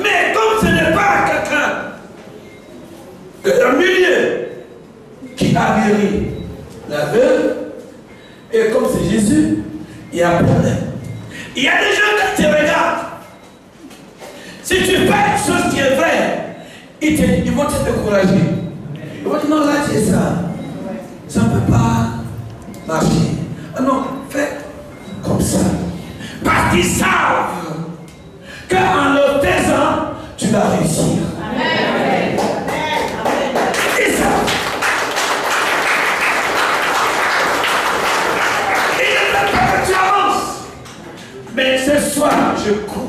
Speaker 1: Mais comme ce n'est pas quelqu'un de milieu qui a guéri l'aveugle, et comme c'est Jésus, il y a un problème. Il y a des gens qui te regardent. Si tu fais une chose qui est vraie, ils vont te décourager. Ils vont dire non, là c'est ça. Ça ne peut pas marcher. Ah non, fais comme ça. Parce qu'ils savent qu'en le faisant, tu vas réussir. Amen. Ils savent. Ils ne veulent pas que tu avances. Mais ce soir, je crois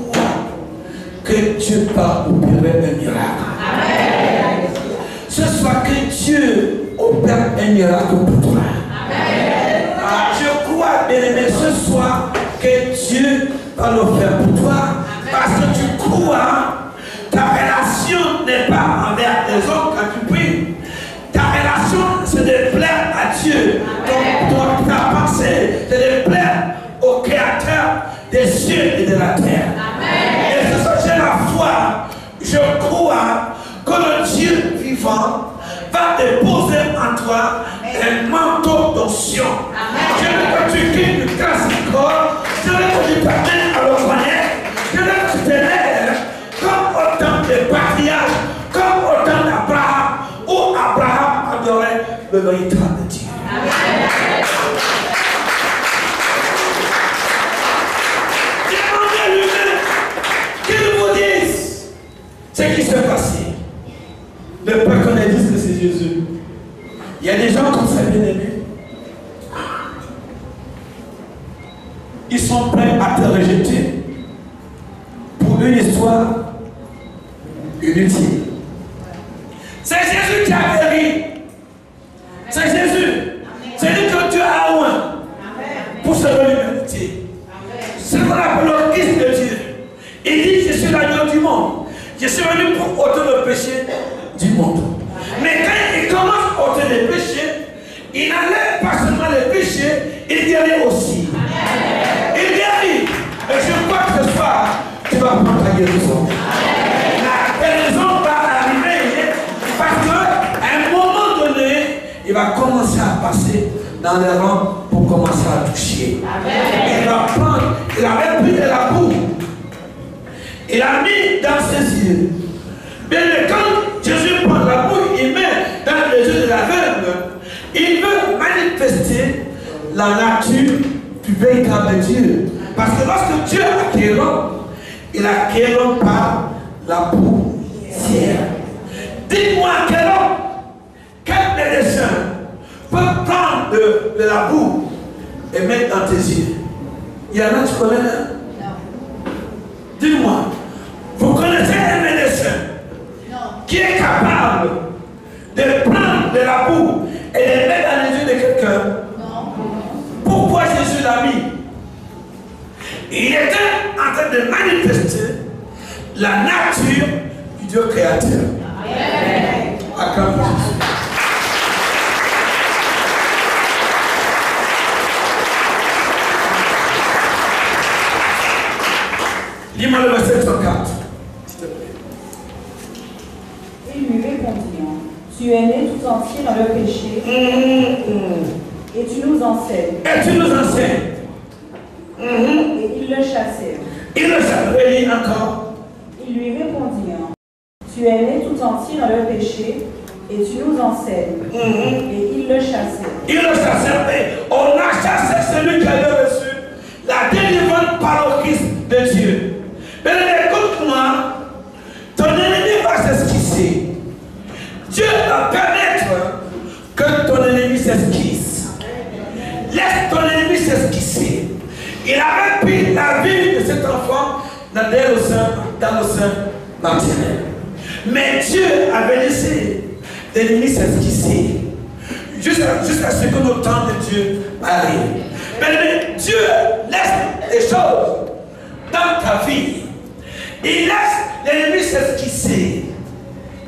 Speaker 1: que Dieu va opérer un miracle. Amen. Ce soir, que Dieu opère un miracle pour toi. Amen. Je crois, bien-aimé, ce soir, que Dieu va le faire pour toi. Amen. Parce que tu crois, ta relation n'est pas envers les autres quand tu pries. Ta relation, c'est de plaire à Dieu. Ta pensée, c'est de plaire au Créateur des cieux et de la terre. Amen. Et c'est ça, j'ai la foi. Je crois que le Dieu vivant va déposer en toi un manteau d'onction. Je veux que tu quittes le classique, je veux que tu t'amènes à l'oreillette, je veux que tu te lèves comme au temps de patriarches, comme au temps d'Abraham, où Abraham adorait le véritable Dieu. Amen. ce qui s'est passé, ne pas qu'on dise que c'est Jésus. Il y a des gens comme ça, bien aimés. Ils sont prêts à te rejeter pour une histoire inutile. C'est Jésus qui a guéri. C'est Jésus. C'est lui que Dieu a oint pour sauver l'humanité. C'est ce qu'on appelle le Christ de Dieu. Il dit, je suis l'agneau du monde. Je suis venu pour ôter le péché du monde. Mais quand il commence à ôter les péchés, il n'enlève pas seulement les péchés, il guérit aussi. Il guérit. Et je crois que ce soir, tu vas prendre ta guérison. La guérison va arriver parce qu'à un moment donné, il va commencer à passer dans les rangs pour commencer à toucher. Il va prendre, il a même pris de la boue. Il a mis dans ses yeux. Mais quand Jésus prend la boue, il met dans les yeux de l'aveugle. Il veut manifester la nature du véritable Dieu. Parce que lorsque Dieu a créé l'homme, il a créé l'homme par la poussière. Dites-moi quel homme, quel médecin peut prendre de la boue et mettre dans tes yeux? Il y en a, tu connais? Dis-moi, vous connaissez un médecin qui est capable de prendre de la boue et de mettre dans les yeux de quelqu'un? Pourquoi Jésus l'a mis? Il était en train de manifester la nature du Dieu créateur. Acclame Jésus. Lis-moi le verset 34. S'il te plaît.
Speaker 2: Il lui répondit, tu es né tout entier dans le péché, et tu nous enseignes.
Speaker 1: Et tu nous enseignes.
Speaker 2: Et ils le chassèrent.
Speaker 1: Il le chassait, lis encore.
Speaker 2: Il lui répondit, tu es né tout entier dans le péché, et tu nous enseignes. Et ils le chassèrent.
Speaker 1: Il le chassait, mais on a chassé celui qui avait reçu la délivrance par le Christ de Dieu. Mais écoute-moi, ton ennemi va s'esquisser. Dieu va permettre que ton ennemi s'esquisse. Laisse ton ennemi s'esquisser. Il a même pris la vie de cet enfant dans le sein maternel. Mais Dieu avait laissé l'ennemi s'esquisser jusqu'à ce que le temps de Dieu arrive. Mais Dieu laisse des choses dans ta vie. Il laisse l'ennemi s'esquisser.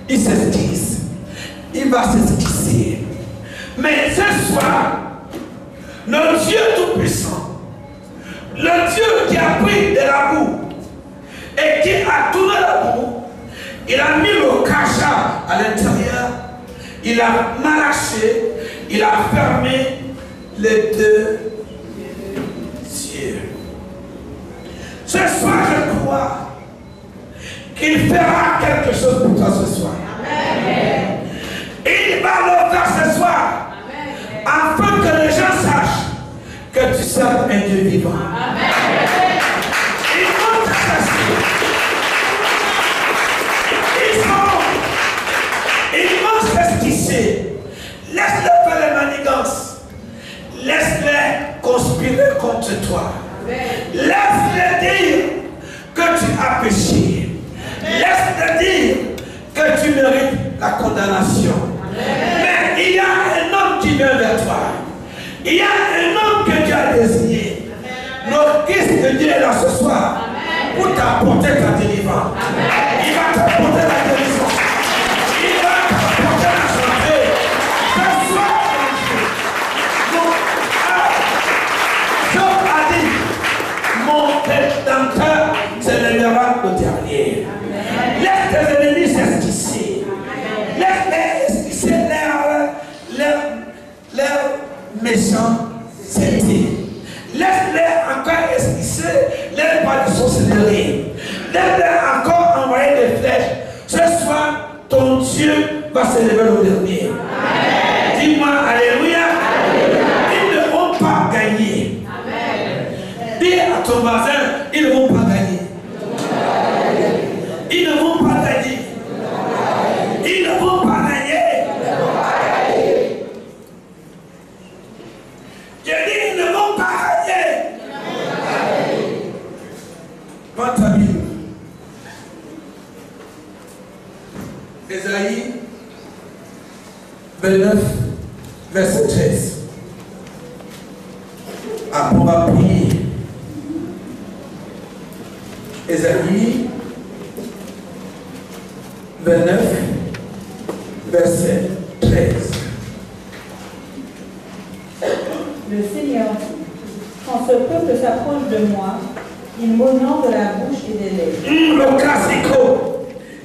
Speaker 1: Il s'esquisse. Il va s'esquisser. Mais ce soir, le Dieu Tout-Puissant, le Dieu qui a pris de la boue et qui a tourné la boue, il a mis le cachet à l'intérieur, il a malaché, il a fermé les deux yeux. Ce soir, je crois qu'il fera quelque chose pour toi ce soir. Amen. Il va le faire ce soir. Amen. Afin que les gens sachent que tu serves un Dieu vivant. Amen. Ils vont te chasser. Ils vont s'esquisser. Laisse-les faire les manigances. Laisse-les conspirer contre toi. Laisse-les dire que tu as péché. Laisse-les dire que tu mérites la condamnation. Mais il y a un homme qui vient vers toi. Il y a un homme que Dieu a désigné. Le Christ de Dieu est là ce soir pour t'apporter ta délivrance. Il va t'apporter la délivrance. Il va t'apporter la santé. Ce soir, Job a dit, mon Rédempteur s'élèvera le dernier. Laisse tes ennemis s'esquisser. Laisse-les esquisser leur méchanceté. Laisse-les encore esquisser leur pas de sorcellerie. Laisse-les encore envoyer des flèches. Ce soir, ton Dieu va s'élever le dernier. Dis-moi Alléluia. Ils ne vont pas gagner. Dis à ton voisin, ils ne vont pas gagner. Ils ne vont pas gagner. Ésaïe 29, verset 13. Après, on va prier. Ésaïe 29, verset 13.
Speaker 2: Le Seigneur dit, quand ce peuple s'approche de moi, il m'honore de la bouche et des lèvres.
Speaker 1: Le classico.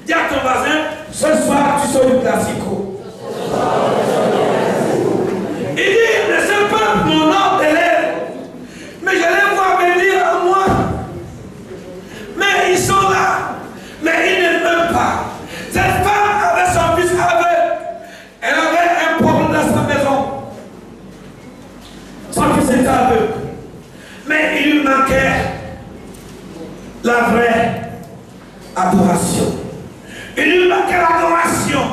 Speaker 1: Dis à ton voisin, ce soir tu sors du classico. Il dit, mais ce peuple m'honore des lèvres. Mais je les vois venir à moi. Mais ils sont là. Mais ils ne m'aiment pas. Cette femme avait son fils aveugle. Elle avait un problème dans sa maison. Son fils était aveugle. Mais il lui manquait la vraie adoration. Il lui manquait l'adoration.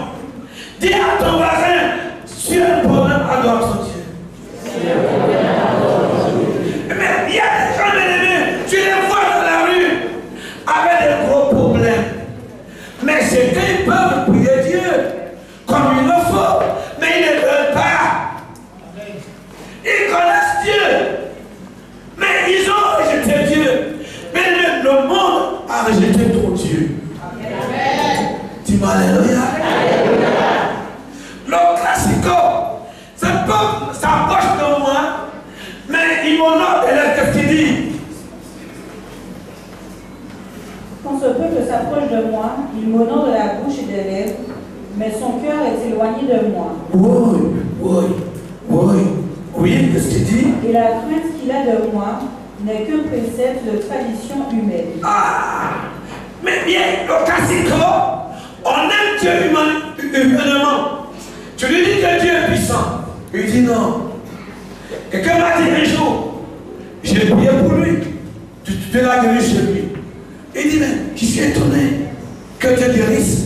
Speaker 1: Dis à ton voisin, tu as un problème, adore ton Dieu. Mais il y a des gens bien-aimés, tu les vois dans la rue avec des gros problèmes. Mais c'est qu'ils peuvent prier Dieu comme il le faut, mais ils ne veulent pas. Ils connaissent Dieu, mais ils ont rejeté Dieu. Mais le monde a rejeté ton Dieu. Dis-moi alléluia. Le classico, ce peuple s'approche de moi, mais il m'honore de l'être qu'il dit.
Speaker 2: Quand ce peuple s'approche de moi, il m'honore de la bouche et des lèvres, mais son cœur est éloigné de moi.
Speaker 1: Oui, qu'est-ce qu'il dit?
Speaker 2: Et la crainte qu'il a de moi n'est qu'un précepte de tradition humaine.
Speaker 1: Ah, mais bien, le classico, on aime Dieu humainement. Tu lui dis que Dieu est puissant. Il dit non. Quelqu'un m'a dit un jour, j'ai prié pour lui. Tu l'as guéri chez lui. Il dit, mais je suis étonné que Dieu guérisse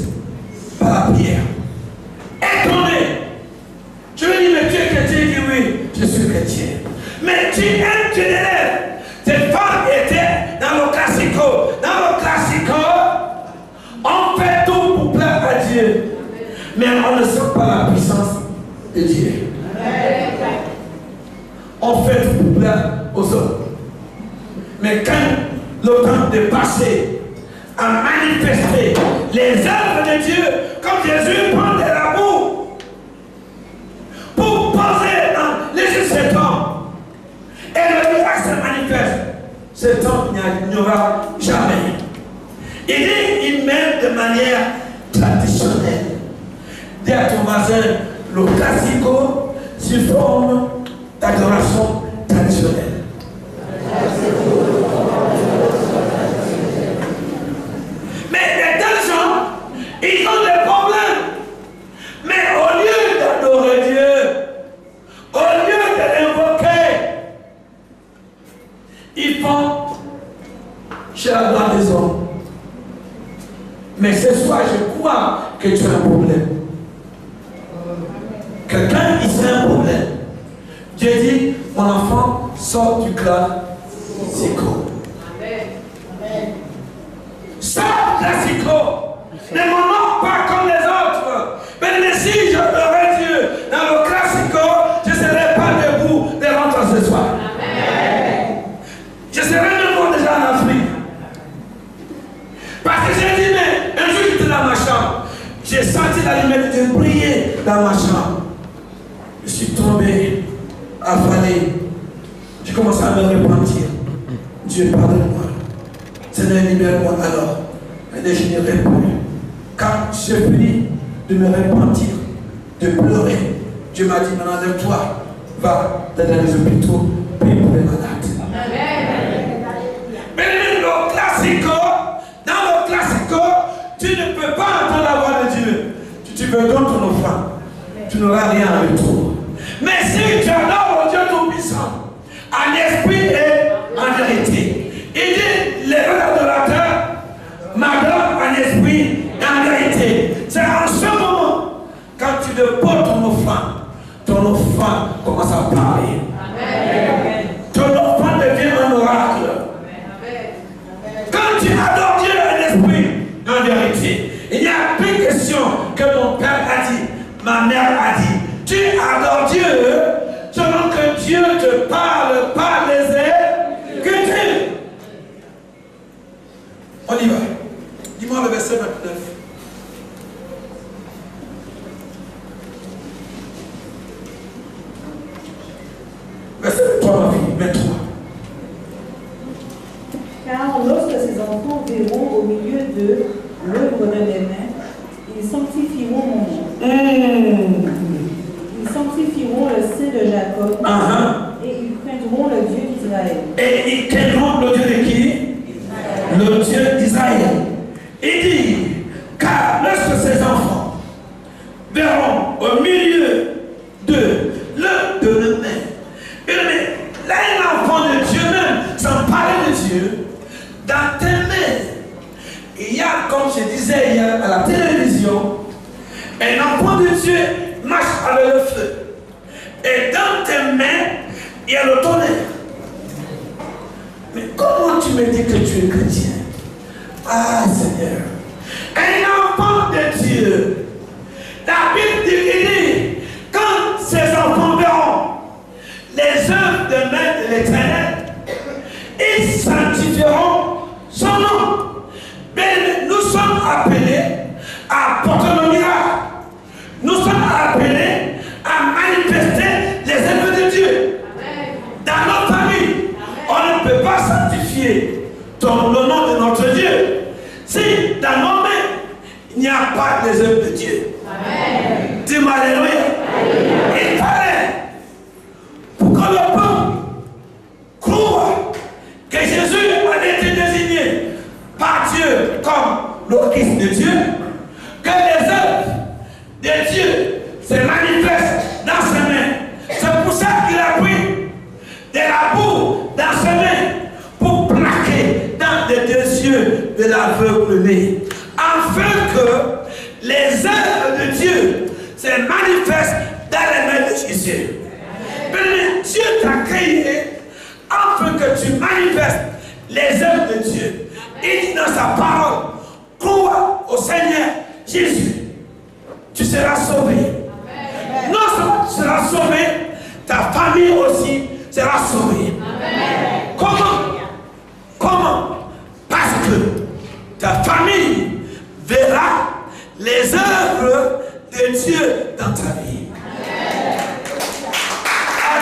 Speaker 1: par la prière. Étonné. Je lui dis, mais tu es chrétien? Il dit oui, je suis chrétien. Mais tu aimes, tu l'élèves. Cette femme était dans le classico. Dans le classico, on fait tout pour plaire à Dieu. Mais on ne sent pas la puissance de Dieu. On fait tout pour plaire aux autres. Mais quand le temps de passer à manifester les œuvres de Dieu, comme Jésus prend de la boue pour poser dans les yeux de cet homme, et le miracle se manifeste, cet homme n'y aura jamais. Il dit, il mène de manière traditionnelle. Dis à ton voisin, le classico, c'est forme d'adoration traditionnelle. Mais les deux gens, ils ont des problèmes. Mais au lieu d'adorer Dieu, au lieu de l'invoquer, ils font chez la gloire des hommes. Mais ce soir, je crois que tu as un problème. Quelqu'un ici a un problème. Dieu dit, mon enfant, sors du classico. Sors du classico. Ne m'honore pas comme les autres. Mais si je j'adorais Dieu dans le classico, je ne serai pas debout de rentrer ce soir. Je serai de déjà en Afrique. Parce que j'ai dit, mais un jour j'étais dans ma chambre. J'ai senti la lumière de Dieu briller dans ma chambre. Je suis tombé, avalé. J'ai commencé à me repentir. Dieu, pardonne-moi. Seigneur, libère-moi alors. Mais je n'irai plus. Quand j'ai fini de me repentir, de pleurer, Dieu m'a dit, maintenant lève-toi, va dans les hôpitaux, prie pour les malades. Mais dans le classico, tu ne peux pas entendre la voix de Dieu. Tu veux donner ton offrande, tu n'auras rien en retour. Mais si tu adores le Dieu Tout-Puissant, en esprit et en vérité, il dit, les vrais adorateurs m'adorent en esprit et en vérité. C'est en ce moment, quand tu déposes ton offrande commence à parler. Amen. Ton offrande devient un oracle. Amen. Quand tu adores Dieu en esprit et en vérité, il n'y a plus question que que mon père a dit, ma mère a dit. Tu adores Dieu selon que Dieu te parle par les Écritures. On y va. Dis-moi le verset 29. Verset 3, ma fille, 23.
Speaker 2: Car lorsque ces enfants verront au milieu d'eux l'œuvre de mes mains, ils sanctifieront mon nom. Ils sanctifieront le sein de Jacob et ils craindront le Dieu d'Israël.
Speaker 1: Et ils craindront le Dieu de qui? Le Dieu d'Israël. Il dit, car lorsque ces enfants verront au milieu de l'œuvre de mes mains, là un enfant de Dieu même, sans parler de Dieu, dans tes mains, il y a, comme je disais hier à la télévision, un enfant de Dieu marche avec le feu. Et dans tes mains, il y a le tonnerre. Mais comment tu me dis que tu es chrétien? Ah Seigneur, un enfant de Dieu, la Bible dit, quand ces enfants verront les œuvres de main de l'Éternel, ils sanctifieront son nom. Mais nous sommes appelés à porter le miracle. Nous sommes appelés à manifester les œuvres de Dieu. Amen. Dans notre famille, on ne peut pas sanctifier le nom de notre Dieu si dans nos mains, il n'y a pas les œuvres de Dieu. Dis-moi alléluia. Il fallait, pour que le peuple croit que Jésus a été désigné par Dieu comme le Christ de Dieu, que les œuvres de Dieu se manifestent dans ses mains. C'est pour ça qu'il a pris de la boue dans ses mains pour plaquer dans les deux yeux de l'aveugle-né, afin que les œuvres de Dieu se manifestent dans les mains de Jésus. Mais Dieu t'a créé afin que tu manifestes les œuvres de Dieu. Il dit dans sa parole, crois au Seigneur Jésus, tu seras sauvé. Amen. Non seulement tu seras sauvé, ta famille aussi sera sauvée. Amen. Comment? Parce que ta famille verra les œuvres de Dieu dans ta vie. Amen.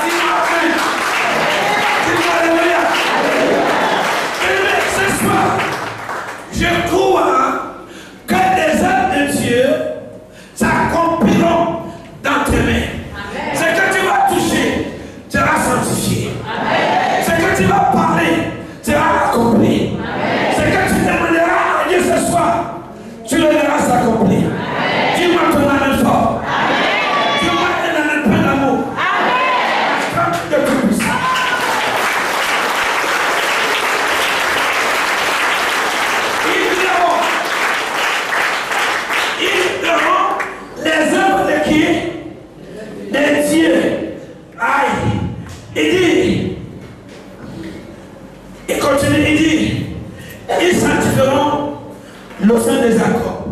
Speaker 1: Dis-moi Amen. Dis-moi Alléluia. Et ce soir, je crois que les œuvres de Dieu s'accompliront dans tes mains. Amen. Ce que tu vas toucher sera sanctifié. Amen. Ce que tu vas parler sera accompli. Amen. Ce que tu demanderas à Dieu ce soir, tu le verras s'accomplir. Dis-moi ton amen fort. Amen. Dis-moi un amen plein d'amour. Amen. De tout puissant. Ils verront les œuvres de qui? De Dieu. Aïe. Il dit, il continue, il dit, ils sanctifieront le sein des accords.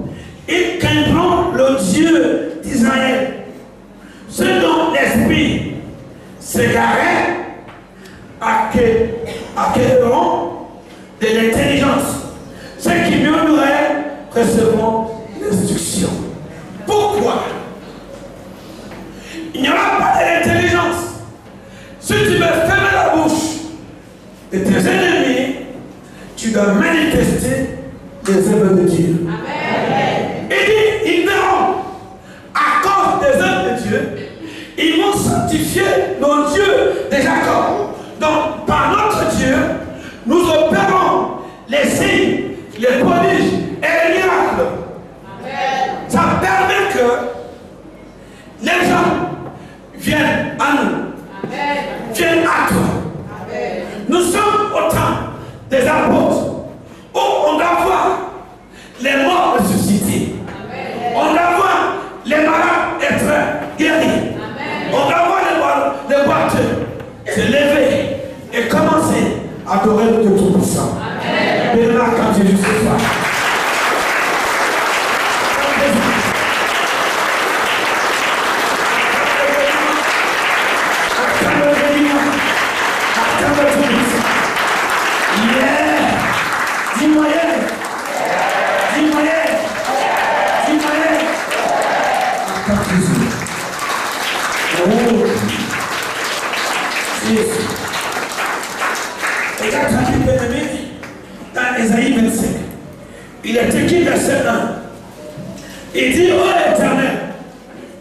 Speaker 1: Ils craindront le Dieu d'Israël. Ceux dont l'esprit s'égarait acquériront de l'intelligence. Ceux qui murmuraient recevront l'instruction. Pourquoi? Il n'y aura pas d'intelligence. Si tu veux fermer la bouche de tes ennemis, tu dois manifester les œuvres de Dieu. Amen. Il dit, ils verront, à cause des œuvres de Dieu, ils vont sanctifier nos dieux de Jacob. Donc, par notre Dieu, nous opérons les signes, les prodiges et les miracles. Amen. Ça permet que les gens viennent à nous. Amen. Viennent à toi. Amen. Nous sommes au temps des apôtres où on doit voir les morts ressuscités. Amen. On doit voir les malades être guéris. Amen. On doit voir les boiteux se lever et commencer à adorer le Dieu Tout-Puissant. Mais là, quand Jésus ce soir, 25. Il est écrit verset 1. Il dit, ô Éternel,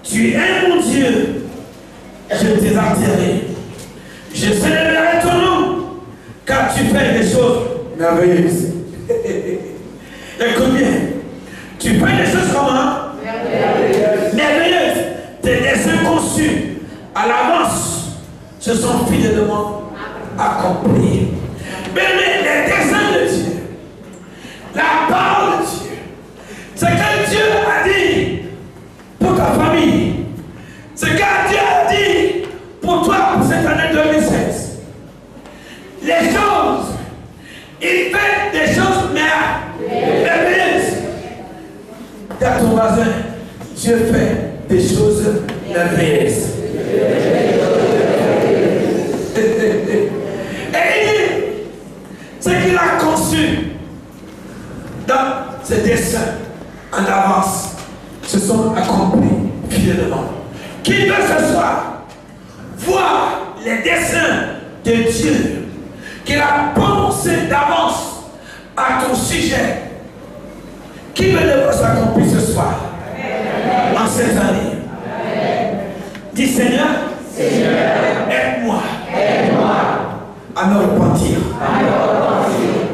Speaker 1: tu es mon Dieu, je t'exalterai. Je célébrerai ton nom, car tu fais des choses merveilleuses. Écoute bien, tu fais des choses comment? Merveilleuses. Tes desseins conçus à l'avance se sont fidèlement accomplis. Mais les desseins de Dieu, la parole de Dieu, ce que Dieu a dit pour ta famille, ce que Dieu a dit pour toi pour cette année 2016, les choses, il fait des choses merveilleuses. Dans ton voisin, Dieu fait des choses merveilleuses. Et il dit, ce qu'il a conçu dans ses desseins en avance se sont accomplis fidèlement. Qui veut ce soir voir les desseins de Dieu qu'il a prononcé d'avance à ton sujet? Qui veut les voir s'accomplir ce soir? En cette année. Dis Seigneur, aide-moi à me repentir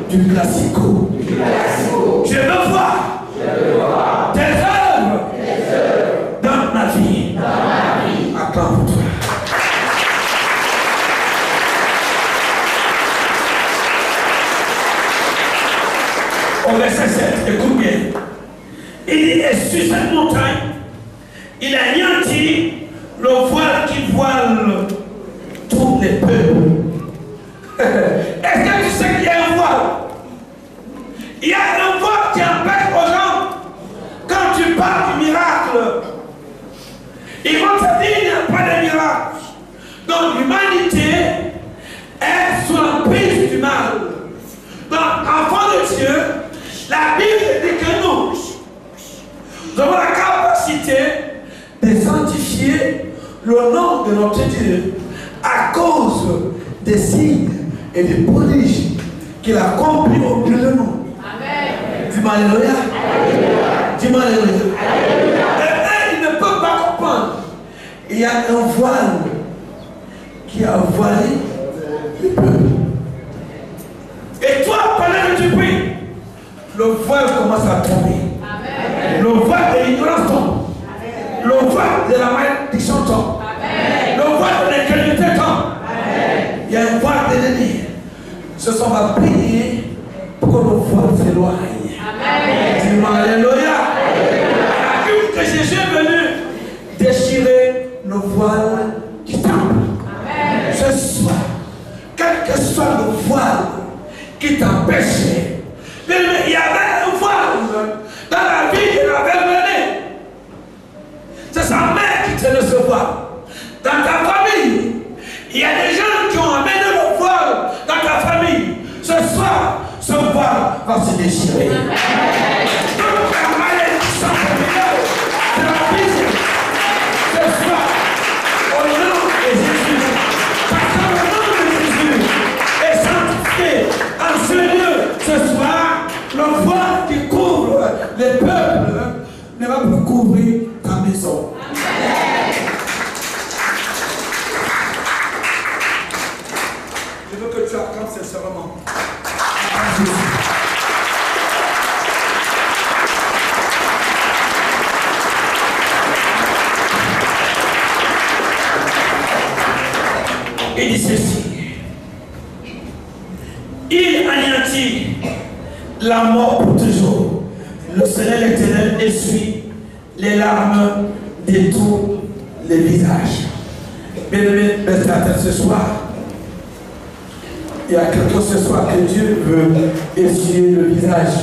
Speaker 1: du classico. Je veux voir tes œuvres dans ma vie. Acclame-toi. Au verset 7, écoute bien. Il dit, et sur cette montagne, il a anéanti le voile qui voile tous les peuples. Est-ce que tu sais qu'il y a un voile? Il y a un voile qui empêche aux gens, quand tu parles du miracle, ils vont te dire qu'il n'y a pas de miracle. Donc l'humanité est sous l'emprise du mal. Donc, enfant de Dieu, la Bible dit que nous avons la capacité de sanctifier le nom de notre Dieu à cause des signes et des prodiges qu'il a accomplis au milieu de nous. Amen. Dis-moi alléluia. Dis-moi alléluia. Et il ne peut pas comprendre. Il y a un voile qui a voilé le peuple. Et toi, pendant que tu pries, le voile commence à tomber. Amen. Le voile de l'ignorance tombe. Le voile de la malédiction tombe. Amen. Le voile de l'incrédulité tombe. Amen. Il y a un voile de l'ennemi. Ce sont va prier pour que le voile s'éloigne. Dis-moi alléluia. La Bible que Jésus est venu déchirer le voile du temple. Amen. Ce soir, quel que soit le voile qui t'empêchait, mais il y avait un voile dans la vie qu'il avait menée. C'est sa mère qui tenait ce voile. Dans ta famille, il y a des gens qui ont amené le voile dans ta famille. Ce soir, ce voile va se déchirer. Toute la malédiction familiale de la vie, ce soir, au nom de Jésus, parce que le nom de Jésus est sanctifié en ce lieu. Ce soir, le voile qui couvre les peuples ne va plus couvrir ta maison. Je veux que tu acclames sincèrement. Il dit ceci. Il anéantit la mort pour toujours. Le Seigneur l'Éternel essuie les larmes de tous les visages. Bien-aimés, baisse la tête ce soir. Il y a quelque chose ce soir que Dieu veut essuyer le visage.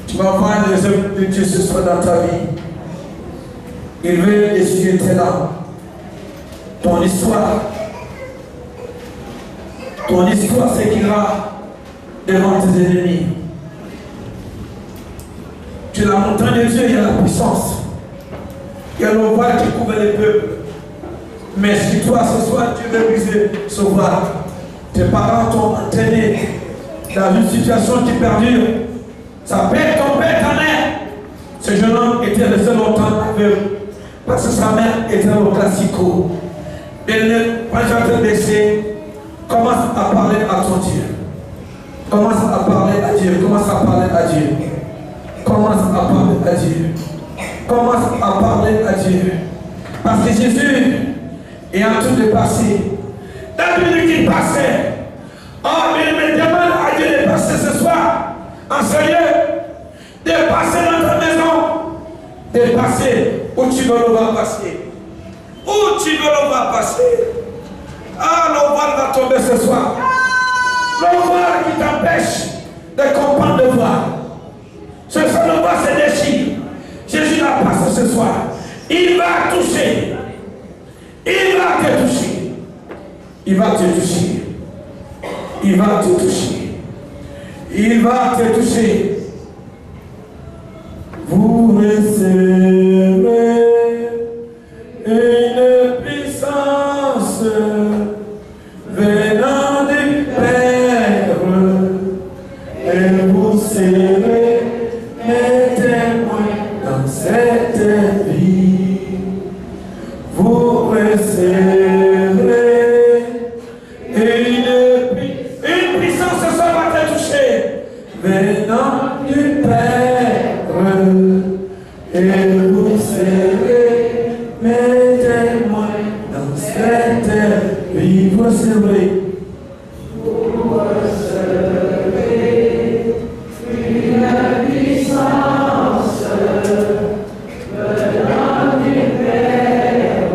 Speaker 1: Tu vas voir les œuvres de Dieu ce soir dans ta vie. Il veut essuyer tes larmes. Ton histoire s'écrira devant tes ennemis. Tu es la montagne de Dieu, il y a la puissance. Il y a le voile qui couvre les peuples. Mais sur toi, ce soir, Dieu veut briser ce voile. Te tes parents t'ont entraîné dans une situation qui perdure. Ça peut tomber ta mère. Ce jeune homme était resté longtemps aveugle parce que sa mère était au classico. Quand tu vas te baisser, commence à parler à ton Dieu. Commence à parler à Dieu. Commence à parler à Dieu. Commence à parler à Dieu. Commence à parler à Dieu. Parce que Jésus est en train de passer. Dans le minute qu'il passait, oh, mais il me demande à Dieu de passer ce soir en ce lieu, de passer dans ta maison, de passer où tu veux le voir passer. Où tu veux le voir passer. Ah, le voile va tomber ce soir. Le voile qui t'empêche de comprendre le voile. Ce soir, le voile se déchire. Jésus l'a passé ce soir. Il va toucher. Il va te toucher. Il va te toucher. Il va te toucher. Il va te toucher. Vous recevrez une puissance venant du Père et vous serez mes témoins dans cette vie. Vous recevrez une puissance, ça va te toucher, venant du Père et vous serez mes témoins dans cette vie. Vous recevrez. Vous recevrez une puissance venant du Père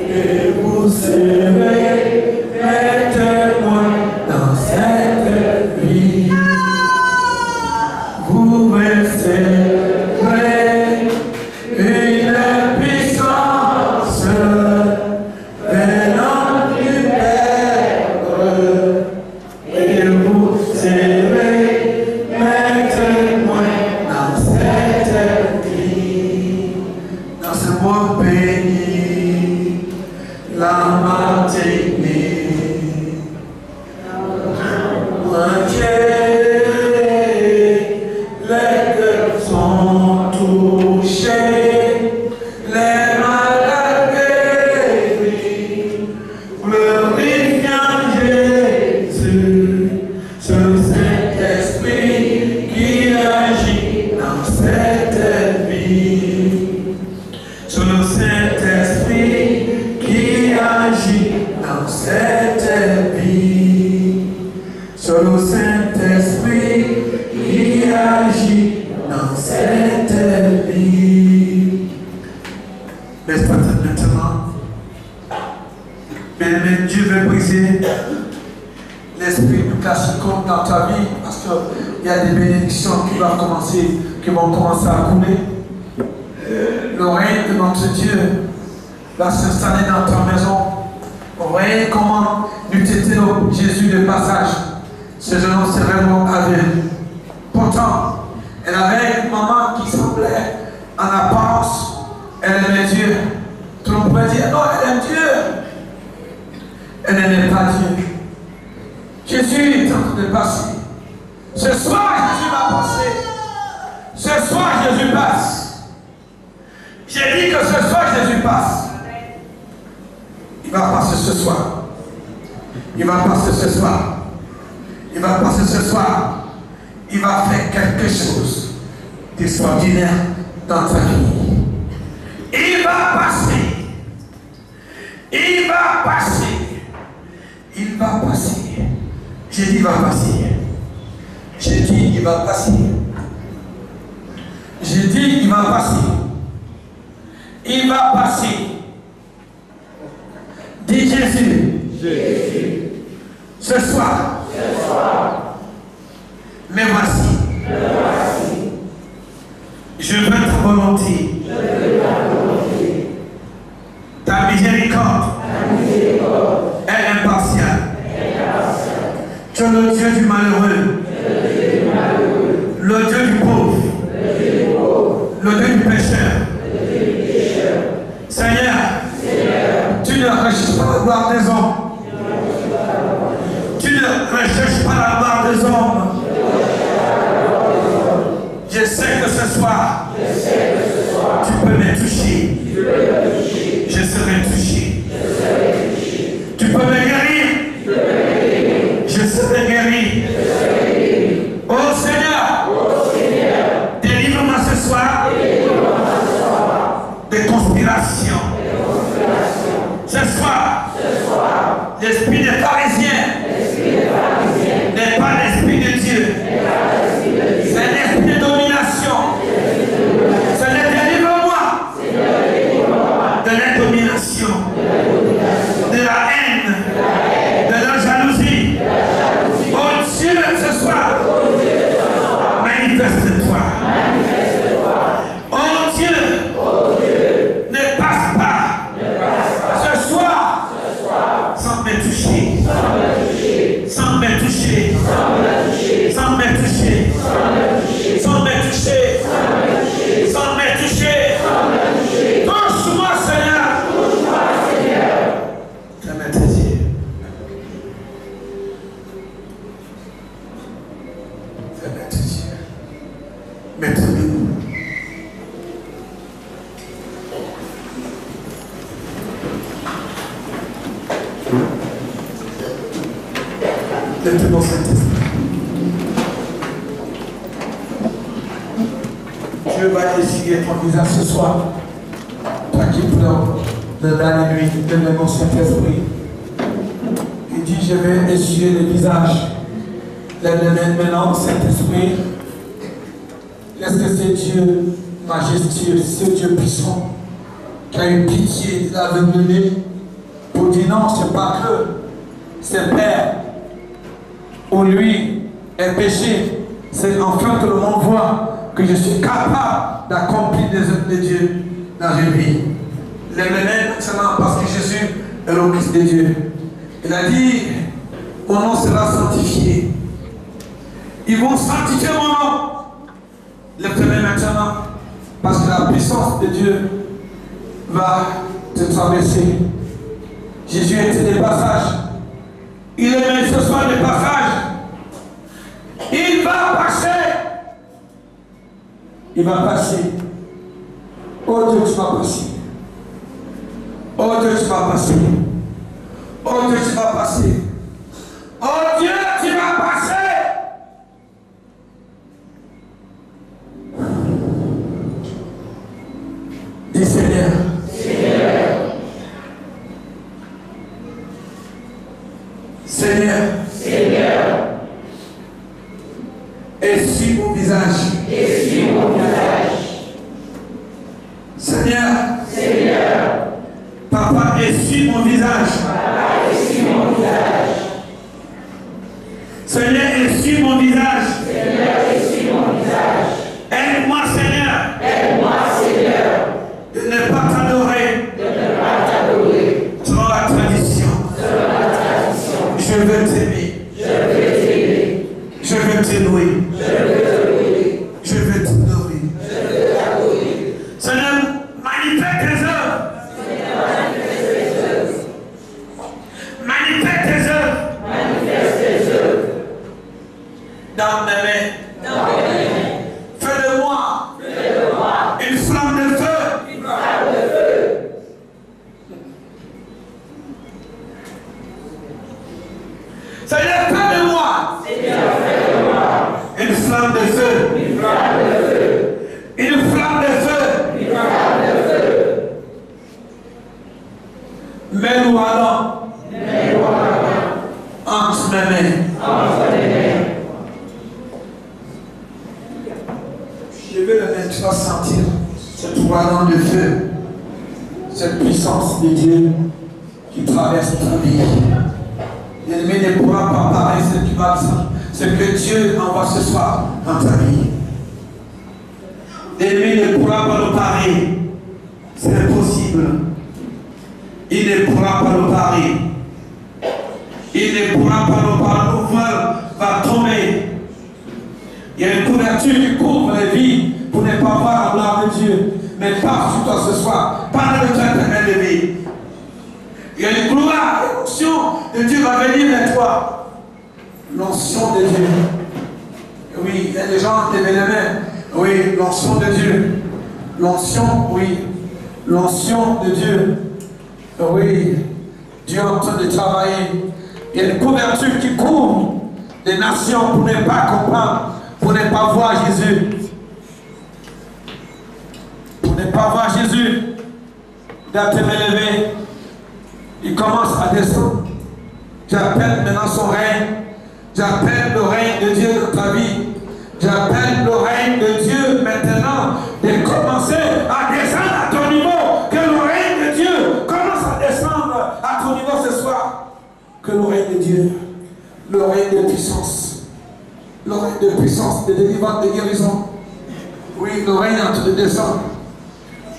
Speaker 1: et vous serez mes témoins dans cette vie. Vous recevrez une puissance venant du Père et vous serez mes témoins dans cette vie. Dans ce beau pays, la Martinique, les cœurs sont touchés, les malades guéris, glorifiant Jésus, c'est le Saint-Esprit qui agit dans cette vie. C'est le Saint-Esprit qui agit dans cette vie. C'est le Saint-Esprit qui agit dans cette vie. Laisse pas maintenant. Mais Dieu veut briser l'esprit de classique dans ta vie parce qu'il y a des bénédictions qui vont commencer à couler. Le règne de notre Dieu va s'installer dans ta maison. Vous voyez comment nous étions Jésus de passage. Ce jeune homme s'est vraiment aveugle. Pourtant, elle avait une maman qui semblait en apparence, elle aimait Dieu. Tout le monde pourrait dire, non, elle aime Dieu. Elle n'aimait pas Dieu. Jésus est en train de passer. Ce soir, Jésus va passer. Ce soir, Jésus passe. J'ai dit que ce soir, Jésus passe. Il va passer ce soir. Il va passer ce soir. Il va passer ce soir. Il va faire quelque chose d'extraordinaire dans ta vie. Il va passer. Il va passer. Il va passer. J'ai dit il va passer. J'ai dit il va passer. J'ai dit il va passer. Il va passer. Dis Jésus. Jésus. Ce soir. Ce soir. Mais voici. Je veux ta volonté. Ta miséricorde. est impartiale. Tu es le Dieu du malheureux. Le Dieu du pauvre. Le Dieu du pécheur. Seigneur, tu ne recherches pas la gloire des hommes. ce soir, tu peux me toucher. Je serai touché. Tu peux me guérir. Je serai guéri. Oh Seigneur, délivre-moi ce soir de conspiration. Ce soir, l'esprit des pharisiens n'est pas l'esprit de Dieu. C'est l'esprit de domination. Seigneur, délivre-moi de la domination, de la haine, de la jalousie. Oh Dieu, ce soir, manifeste-toi. Oh Dieu, ne passe pas ce soir sans me toucher. Sans me toucher. Sans me toucher. Sans me toucher. Sans me toucher. Touche-moi, Seigneur. Fermez tes yeux. Fermez tes yeux. Mettez-nous. Mettez-nous cet esprit. Dieu va essuyer ton visage ce soir. Toi qui pleures de la nuit, de mon Saint-Esprit. Il dit, je vais essuyer le visage. Lève-le maintenant, Saint-Esprit. Est-ce que c'est Dieu majestueux, ce Dieu puissant, qui a eu pitié de l'aveuglé pour dire non, c'est pas que c'est Père, où lui est péché, c'est enfin que le monde voit que je suis capable d'accomplir les œuvres de Dieu dans une vie. Lève-les maintenant parce que Jésus est le Christ de Dieu. Il a dit, mon nom sera sanctifié. Ils vont sanctifier mon nom. Lève-les maintenant parce que la puissance de Dieu va te traverser. Jésus était des passages. Il est ce soir des passages. Il va passer. Il va passer. Oh Dieu, tu vas passer. Oh Dieu, tu vas passer. Oh Dieu, tu vas passer. Oh Dieu, tu vas passer. Dis Seigneur. Seigneur. Seigneur. Essuie mon visage. Essuie mon visage. Seigneur. Seigneur. Papa, essuie mon visage. Papa, essuie mon visage. Seigneur, essuie mon visage. Seigneur, essuie mon visage. Aide-moi, Seigneur. Aide-moi, Seigneur. De ne pas t'adorer. De ne pas t'adorer. Selon la tradition. Selon la tradition. Je veux t'aimer. Je veux t'aimer. Je veux te louer. Je veux te louer. Je veux t'adorer. Je veux t'adorer. Seigneur, manifeste tes œuvres. Seigneur, manifeste tes œuvres. Manifeste tes œuvres. Manifeste tes œuvres. Dans mes mains. Dans mes mains. Fais de moi. Fais de moi. Une flamme de feu. Une flamme de feu. Seigneur, fais de moi. Seigneur, fais de moi. Une flamme de feu. Une flamme de feu. Une flamme de feu. Une flamme de feu. Mets-nous alors. Mets-nous alors. Entre mes mains. Entre mes mains. Je vais le mettre, tu vas sentir cette oiseau de feu, cette puissance de Dieu qui traverse ta vie. L'ennemi ne pourra pas parler ce que Dieu envoie ce soir dans ta vie. L'ennemi ne pourra pas le parer. C'est impossible. Il ne pourra pas le parer. Il ne pourra pas le parer. L'ouvrage va tomber. Il y a une couverture qui couvre les vies pour ne pas voir la gloire de Dieu. Mais pas sur toi ce soir. Pendant le temps élevé. Il y a une gloire, l'onction de Dieu va venir vers toi. L'onction de Dieu. Oui, il y a des gens qui levaient les mains. Oui, l'onction de Dieu. L'onction, oui. L'onction de Dieu. Oui. Dieu est en train de travailler. Il y a une couverture qui couvre les nations pour ne pas comprendre, pour ne pas voir Jésus. Pour ne pas voir Jésus. D'être élevé. Il commence à descendre. J'appelle maintenant son règne. J'appelle le règne de Dieu dans ta vie. J'appelle le règne de Dieu maintenant de commencer à descendre à ton niveau. Que le règne de Dieu commence à descendre à ton niveau ce soir. Que le règne de Dieu, le règne de puissance, le règne de puissance, de délivrance, de guérison. Oui, le règne est en train de descendre.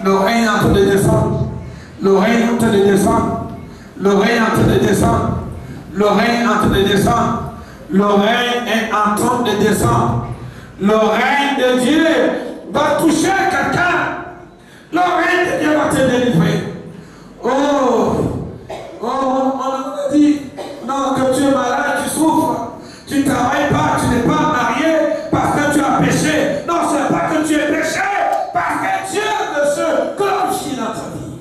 Speaker 1: Le règne est en train de descendre. Le règne est en train de descendre. Le règne est en train de descendre. Le règne est en train de descendre. Le règne est en train de descendre. Le règne de Dieu va toucher quelqu'un. Le règne de Dieu va te délivrer. On a dit, non, que tu es malade, tu souffres. Tu ne travailles pas, tu n'es pas marié parce que tu as péché. Non, ce n'est pas que tu es péché, parce que Dieu ne se glorifie dans ta vie.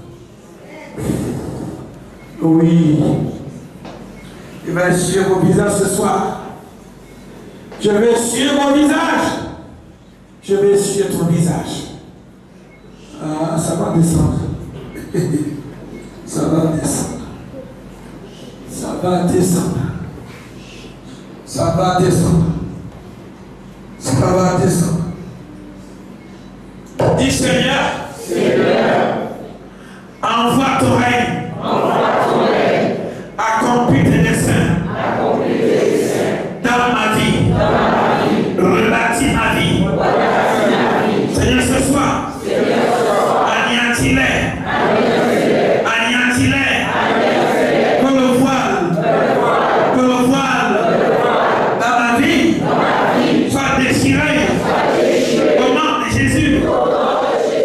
Speaker 1: Oui. Il va essuyer vos visages ce soir. Je vais essuyer mon visage. Je vais essuyer ton visage. Ah, ça va descendre. Ça va descendre. Ça va descendre. Ça va descendre. Ça va descendre. Dis Seigneur. Envoie ton règne. Accomplis tes desseins. Dans ma vie. Rebâtis ma vie. Seigneur, ce soir. Anéantis-les. Anéantis-les. Que le voile dans ma vie soit déchiré. Au nom de Jésus.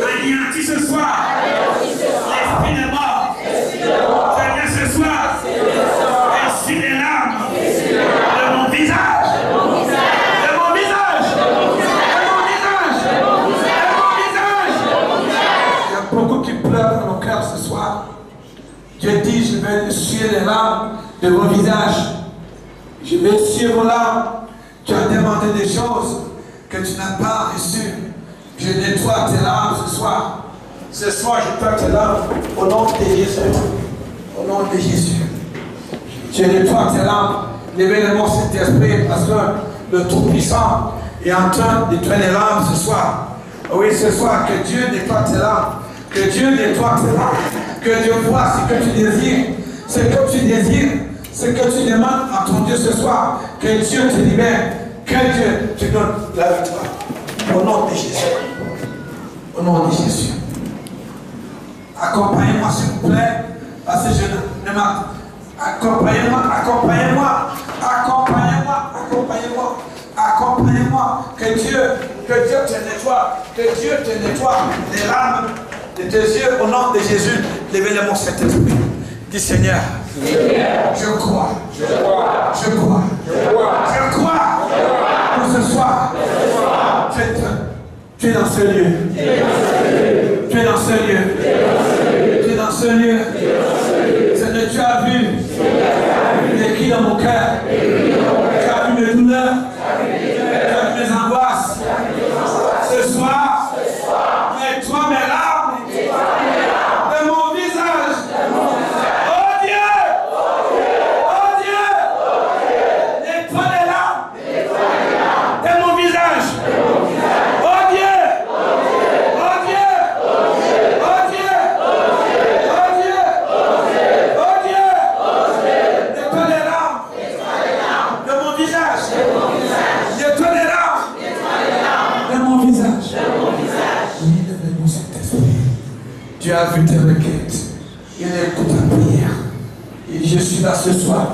Speaker 1: Anéantis ce soir. L'esprit de mort. Seigneur, ce soir. Essuie les larmes de mon visage. De mon visage. De mon visage. Il y a beaucoup qui pleurent dans nos cœurs ce soir. Dieu dit, je vais essuyer les larmes de vos visages. Je vais essuyer vos larmes. Tu as demandé des choses que tu n'as pas reçues. Je nettoie tes larmes ce soir. Ce soir, je nettoie tes larmes au nom de Jésus. Au nom de Jésus. Je nettoie tes larmes. Levez le mot Saint-Esprit parce que le Tout-Puissant est en train de nettoyer les larmes ce soir. Oui, ce soir, que Dieu nettoie tes larmes. Que Dieu nettoie tes larmes. Que Dieu voit ce que tu désires. Ce que tu désires. Ce que tu demandes à ton Dieu ce soir. Que Dieu te libère. Que Dieu te donne la victoire. Au nom de Jésus. Au nom de Jésus. Accompagnez-moi s'il vous plaît. Parce que je ne m'attends. Accompagnez-moi, accompagnez-moi, accompagnez-moi, accompagnez-moi, accompagnez-moi. Que Dieu te nettoie, que Dieu te nettoie les larmes de tes yeux au nom de Jésus. Levez le mot Saint-Esprit. Dis Seigneur, je crois, je crois pour ce soir. Tu es dans ce lieu. Tu es dans ce lieu. Tu es dans ce lieu. Seigneur, tu as vu les cris dans mon cœur. Tu as vu mes douleurs. Tu as vu mes angoisses. Ce soir, nettoie mes larmes de mon visage. Oh Dieu! Oh Dieu! Nettoie les larmes de mon visage. Oh Dieu! Oh Dieu! Oh Dieu! Oh Dieu! Oh Dieu! Nettoie les larmes de mon visage. Nettoie les larmes de mon visage. Oui, lève-le, Saint-Esprit. Tu as vu tes requêtes. Il écoute ta prière. Et je suis là ce soir.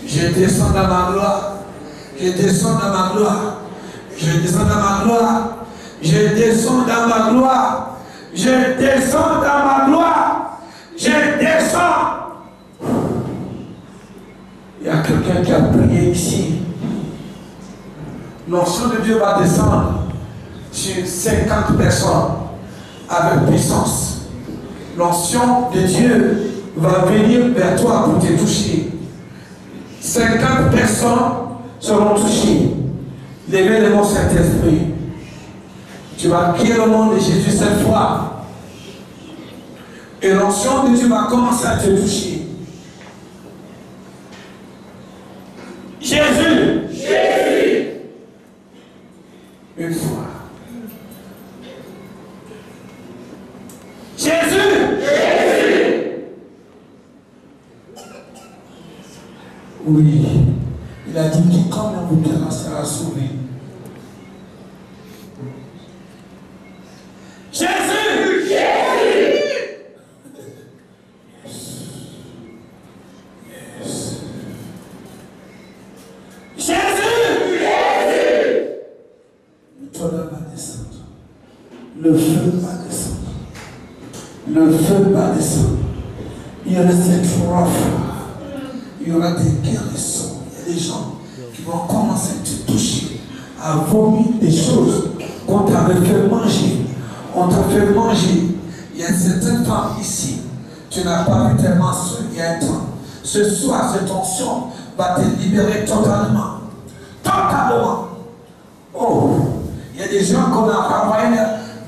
Speaker 1: Je descends dans ma gloire. Je descends dans ma gloire. Je descends dans ma gloire. Je descends dans ma gloire. Je descends dans ma gloire. Je descends. Il y a quelqu'un qui a prié ici. L'onction de Dieu va descendre. sur 50 personnes avec puissance. L'onction de Dieu va venir vers toi pour te toucher. 50 personnes seront touchées. Levez le nom Saint-Esprit. Tu vas crier le nom de Jésus cette fois. Et l'onction de Dieu va commencer à te toucher. Jésus. Jésus. Une fois. Jésus. Jésus. Oui. Il a dit quiconque vous plaira sera sauvé. Jésus. Jésus. Jésus! Jésus! Le tonnerre va descendre. Le feu va descendre. Le feu va descendre. Il reste 3 fois. Il y aura des guérissons. Il y a des gens qui vont commencer à te toucher, à vomir des choses qu'on t'avait fait manger. On t'a fait manger. Il y a certaines femmes ici. Tu n'as pas vu tes menstrues il y a un temps. Ce soir, cette onction va te libérer totalement. Totalement. Oh, il y a des gens qu'on a renvoyé le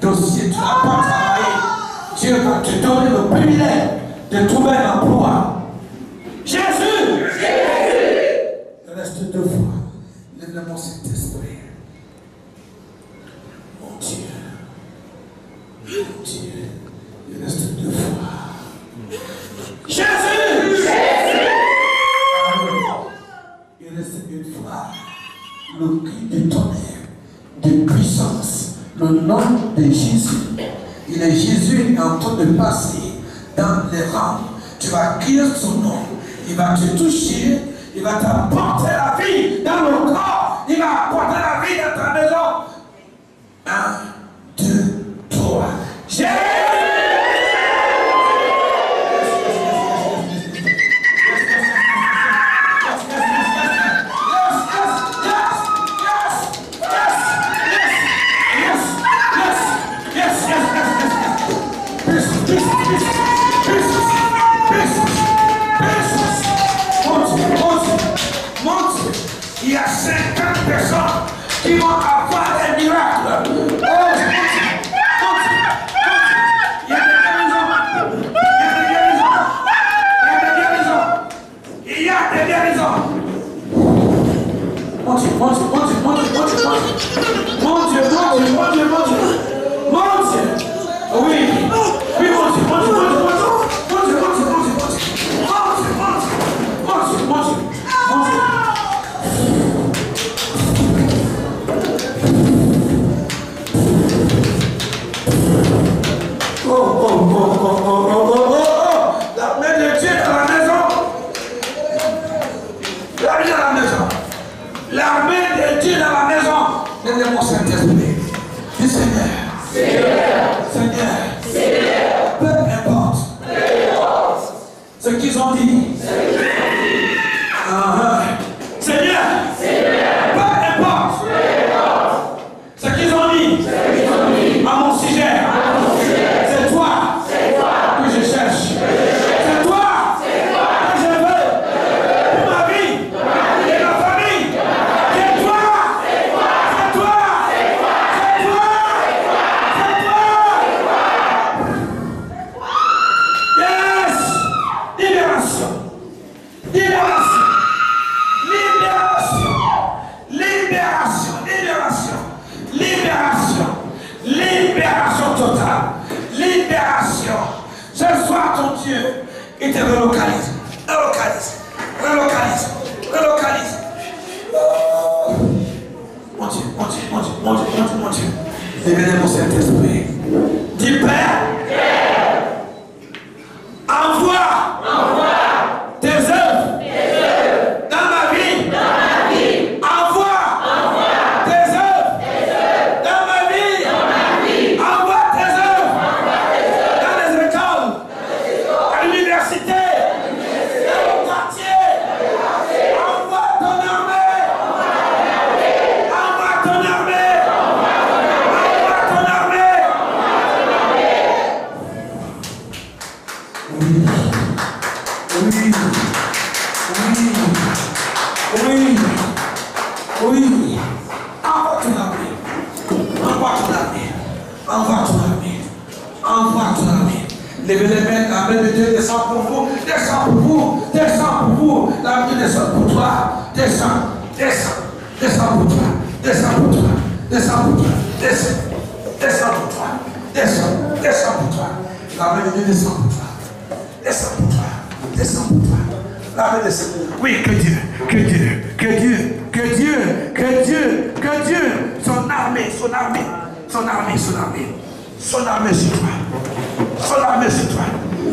Speaker 1: dossier, tu n'as pas travaillé. Dieu va te donner le privilège de trouver un emploi. Jésus! Jésus! Il reste 2 fois. Lève-le-moi cet esprit. Mon Dieu. Mon Dieu. Il reste 2 fois. Jésus! Jésus! Il reste une fois. Le cri de tonnerre, de puissance, le nom de Jésus. Il est Jésus en train de passer dans les rangs. Tu vas crier son nom. Il va te toucher. Il va t'apporter la vie dans le corps. Il va apporter la vie dans ta maison. 1, 2, 3. Jésus! Il y a 50 personnes qui vont avoir des miracles. Oh, il y a des guérisons. Il y a des guérisons. Mon Dieu. Oui, mon Dieu. La main de Dieu dans la maison. La main de Dieu dans la maison. Lève mon Saint-Esprit. Dis Seigneur. Peu importe ce qu'ils ont dit. Seigneur. Peu importe ce qu'ils ont dit. À mon sujet. C'est toi que je cherche. C'est toi que je veux pour ma vie et ma famille. C'est toi. Yes. Libération totale. Libération. Ce soir, ton Dieu, il te relocalise. Relocalise. Oh. Mon Dieu. Révélez mon Saint-Esprit. Dis Père. Envoie tes œuvres dans ma vie. Envoie tes œuvres dans ma vie. Envoie tes œuvres dans les écoles, à l'université, dans le quartier. Envoie ton armée. Envoie ton armée. Oui. Oui. Envoie ton armée. Envoie ton armée. Envoie ton armée. Envoie ton armée. Levez les mains, la main de Dieu descend pour vous. Descend pour vous. Descend pour vous. La main descend pour toi. Descend. Descend. Descend pour toi. Descend pour toi. Descend pour toi. Descend. Descend pour toi. Descend. Descend pour toi. La main de Dieu descend pour toi. Descend pour toi. Descend pour toi. La main descend. Oui, que Dieu. Que Dieu. Que Dieu. Que Dieu. Que Dieu. Que Dieu. Son armée. Son armée. Son armée. Son armée. Son armée sur toi. Son armée sur toi.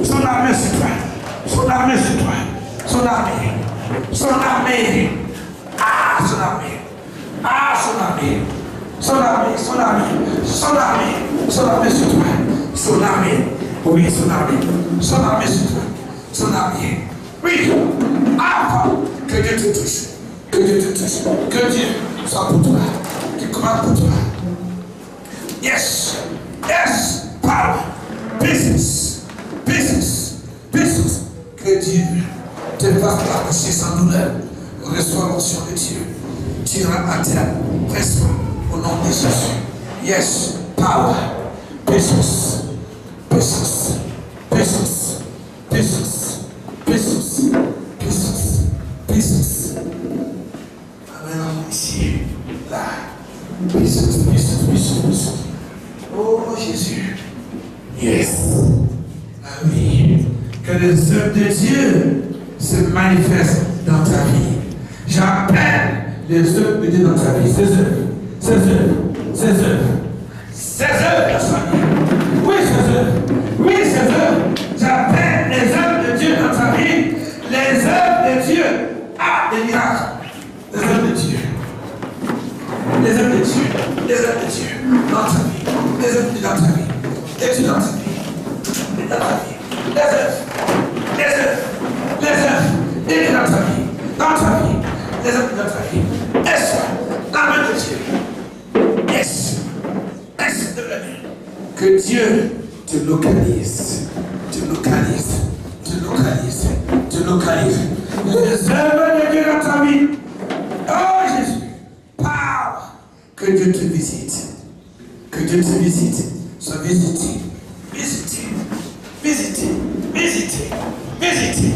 Speaker 1: Son armée sur toi. Son armée sur toi. Son armée. Son armée. Ah, son armée. Ah, son armée. Son armée. Son armée. Son armée. Son armée sur toi. Son armée. Oui, son armée. Son armée sur toi. Son armée. Oui. Ah, que Dieu te touche. Que Dieu te touche. Que Dieu soit pour toi. Qu'il commande pour toi. Yes. Yes. Power. Business. Business. Business. Que Dieu te fasse accoucher sans douleur. Reçois l'onction de Dieu. Tu iras à terre. Reçois au nom de Jésus. Yes. Power. Business. Business. Business. Business. Business. Business. Business. Amen. Ici. Là. Business. Business. Business. Business. Oh Jésus. Yes. Ah oui. Que les œuvres de Dieu se manifestent dans ta vie. J'appelle les œuvres de Dieu dans ta vie. Ces œuvres. Ces œuvres. Ces œuvres. Ces œuvres, la famille. Oui, ces œuvres. Oui, ces œuvres. J'appelle les œuvres de Dieu dans ta vie. Les œuvres de Dieu. Ah, des miracles. Les œuvres de Dieu. Les œuvres de Dieu. Les œuvres de Dieu dans ta vie. Les œuvres dans ta vie. Les œuvres dans ta vie. Dans ta vie. Les œuvres. Les œuvres. Les œuvres. Les dans ta vie. Dans ta vie. Les œuvres dans ta vie. Est-ce la main de Dieu? Est-ce de la main? Que Dieu te localise. Te localise. Te localise. Te localise. Les œuvres de Dieu dans ta vie. Oh Jésus. Power. Que Dieu te visite. Que Dieu te visite. Sois visité. Visité. Visité. Visité. Visité.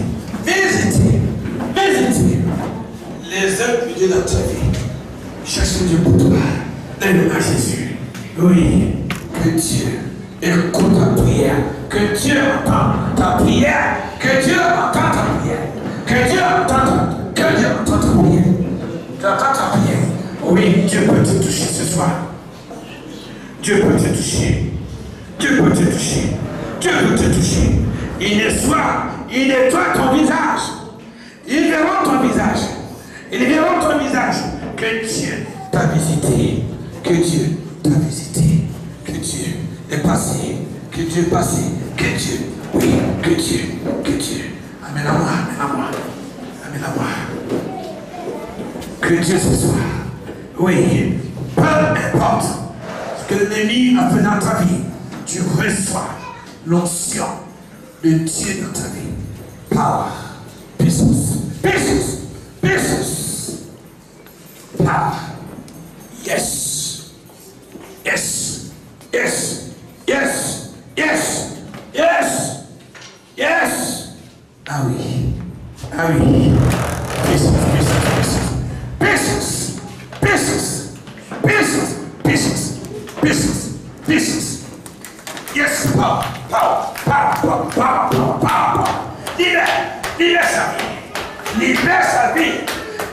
Speaker 1: Visité. Visité. Les œuvres de Dieu dans ta vie. Cherche Dieu pour toi. Donne-le à Jésus. Oui. Que Dieu écoute ta prière. Que Dieu entende ta prière. Que Dieu entende ta prière. Que Dieu entende ta prière. Tu entends ta prière. Oui, Dieu peut te toucher ce soir. Dieu peut te toucher. Dieu peut te toucher. Dieu peut te toucher. Il nettoie ton visage. Ils verront ton visage. Ils verront ton visage. Que Dieu t'a visité. Que Dieu t'a visité. Que Dieu est passé. Que Dieu est passé. Que Dieu. Oui, que Dieu. Que Dieu. Amène à moi. Amène à moi. Amène à moi. Que Dieu ce soir. Oui. Peu importe ce que l'ennemi a fait dans ta vie. Tu reçois l'onction de Dieu dans ta vie. Power. Business. Business. Business. Power. Yes. Yes. Yes. Yes. Yes. Yes. Yes. Ah oui. Ah oui. Business. Business. Business. Business. Business. Business. Business. Business. Yes. Power. Power. Power. Power. Power. Power. Power. Libère sa vie. Libère sa vie.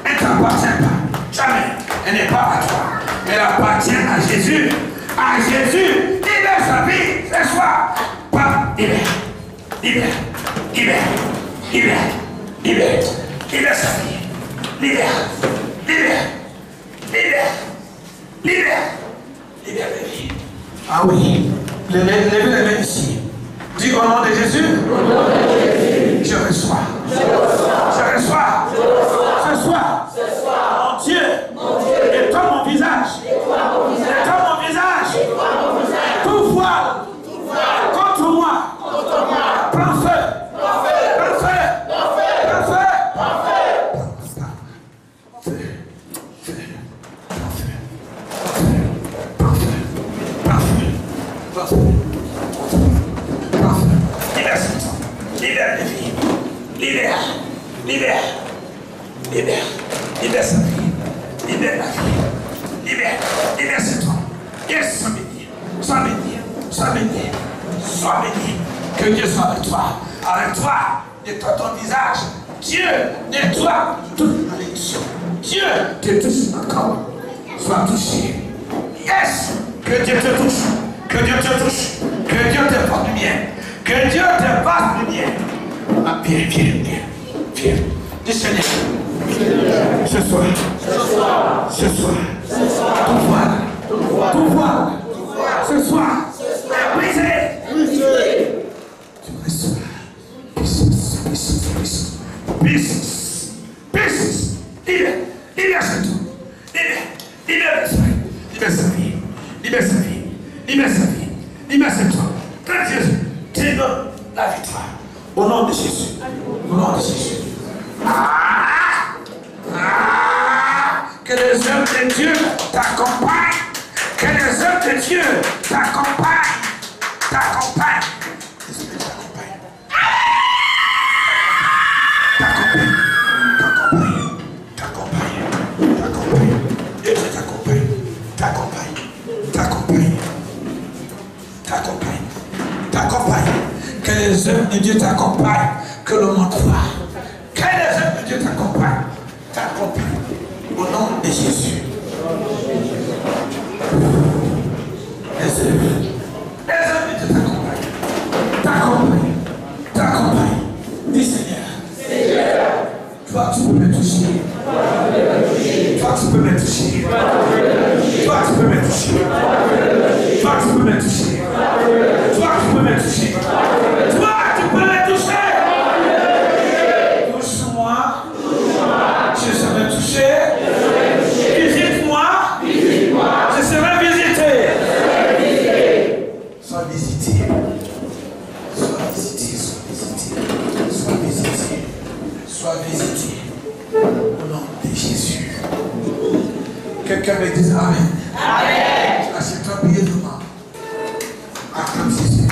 Speaker 1: Elle ne t'appartient pas. Jamais. Elle n'est pas à toi. Elle appartient à Jésus. À Jésus. Libère sa vie. Ce soir. Pas. Libère. Libère. Libère. Libère. Libère. Libère sa vie. Libère. Libère. Libère. Libère. Libère la vie. Ah oui. Levez les mains ici. Dis au nom de Jésus. Je reçois. Je reçois. Ce soir. Mon Dieu. Éteins mon visage. Éteins mon visage. Tout voile. Contre moi. Prends feu. Prends feu. Prends feu. Libère les filles. Libère sa vie. Libère la vie. Libère cet homme. Yes, sois béni. Que Dieu soit avec toi. Avec toi, nettoie ton visage. Dieu nettoie toute malédiction. Dieu te touche encore. Sois touché. Yes, que Dieu te touche. Que Dieu te porte du bien. Que Dieu te fasse du bien. Ah, viens. Dis Seigneur. Ce soir. Tout voile. Ce soir. Brisé. Tu reçois. Peace. Libère cet homme. Libère sa vie. Libère cet homme. Que Jésus te donne la victoire. Au nom de Jésus. Que les œuvres de Dieu t'accompagnent. Que les œuvres de Dieu t'accompagnent. Dieu t'accompagne. Que les œuvres de Dieu t'accompagnent. Que le monde voit. Que les œuvres de Dieu t'accompagnent. Au nom de Jésus. Les œuvres de Dieu t'accompagnent. Dis Seigneur. Toi tu peux me toucher. Toi tu peux me toucher. Touche-moi. Je serai touché. Visite-moi. Je serai visité. Sois visité. Au nom de Jésus. Quelqu'un me dise Amen. Assieds-toi brièvement. Acclame Jésus.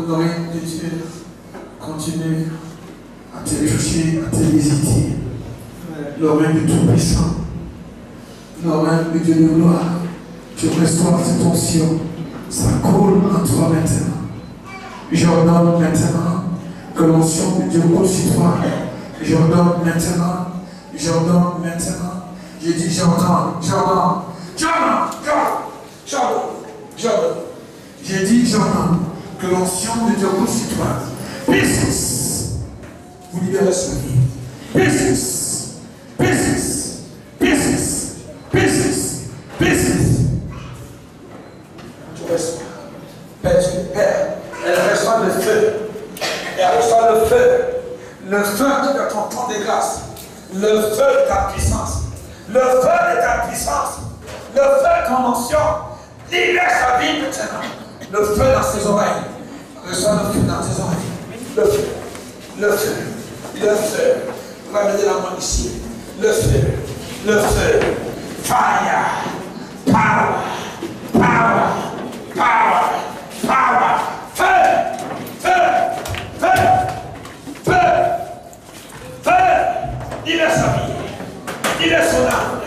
Speaker 3: le règne de Dieu continue à te toucher, à te visiter. Le règne du Tout-Puissant, le règne du Dieu de gloire, tu reçois cette onction, ça coule en toi maintenant. J'ordonne maintenant que l'onction de Dieu coule sur toi. J'ordonne maintenant, je dis j'ordonne. J'ai dit j'ordonne que l'onction de Dieu coule sur toi. Business, vous libérez sa vie. Business. Tu reçois. Père, elle reçoit le feu. Elle reçoit le feu. Le feu de ton temps de grâce. Le feu de ta puissance. Le feu de ta puissance. Le feu de ton onction. Libère sa vie maintenant. Le feu dans ses oreilles. Reçois le feu dans tes oreilles. Le feu. On va mettre la main ici. Le feu. Fire. Power. Feu. Libère sa vie. Libère son âme.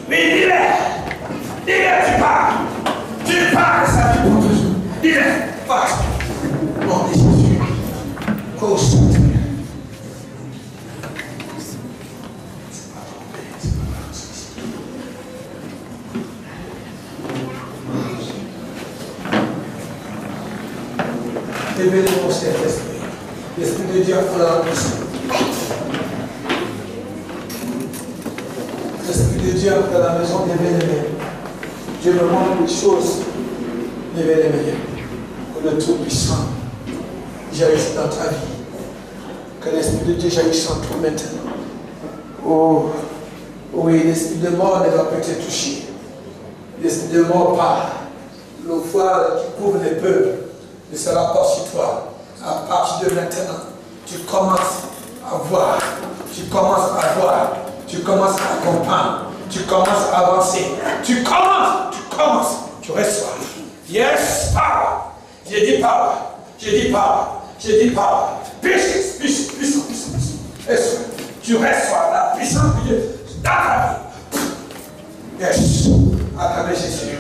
Speaker 3: Oui, libère, tu pars de sa vie pour toujours. Libère, va. Nom de Jésus. Cause. Révélez mon Saint-Esprit. L'Esprit de Dieu a la puissance. L'Esprit de Dieu dans la maison des bien-aimés. Dieu me montre les choses des bien-aimés. Que le Tout-Puissant jaillisse dans ta vie. Que l'Esprit de Dieu jaillisse en toi maintenant. Oh, oui, l'Esprit de mort ne va pas te toucher. L'Esprit de mort part. Le voile qui couvre les peuples ne sera pas sur toi. À partir de maintenant, tu commences à voir. Tu commences à comprendre. Tu commences à avancer. Tu commences. Tu reçois. Yes, power. J'ai dit power. Puissance. Tu reçois la puissance de Dieu dans ta vie. Yes. Acclamez Jésus.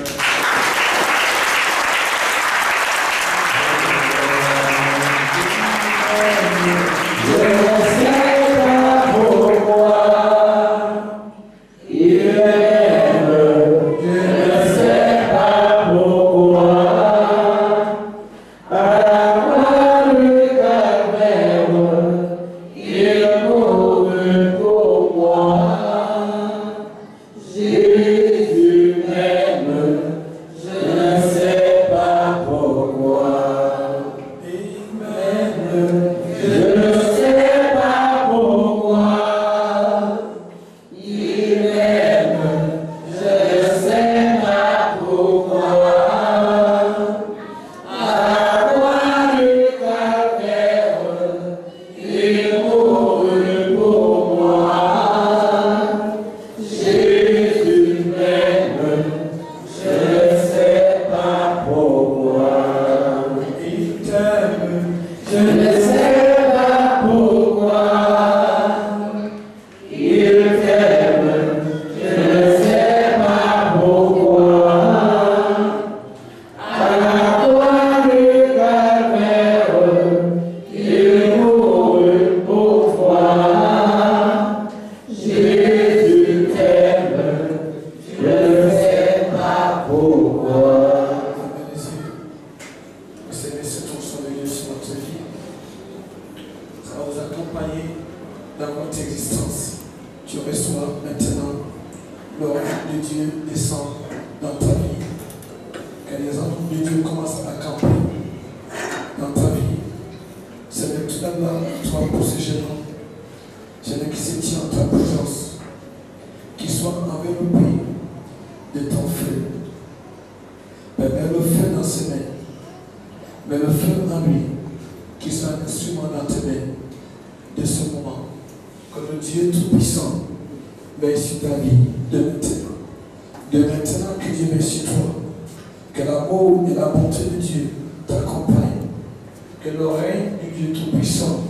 Speaker 3: que le règne du Dieu Tout-Puissant,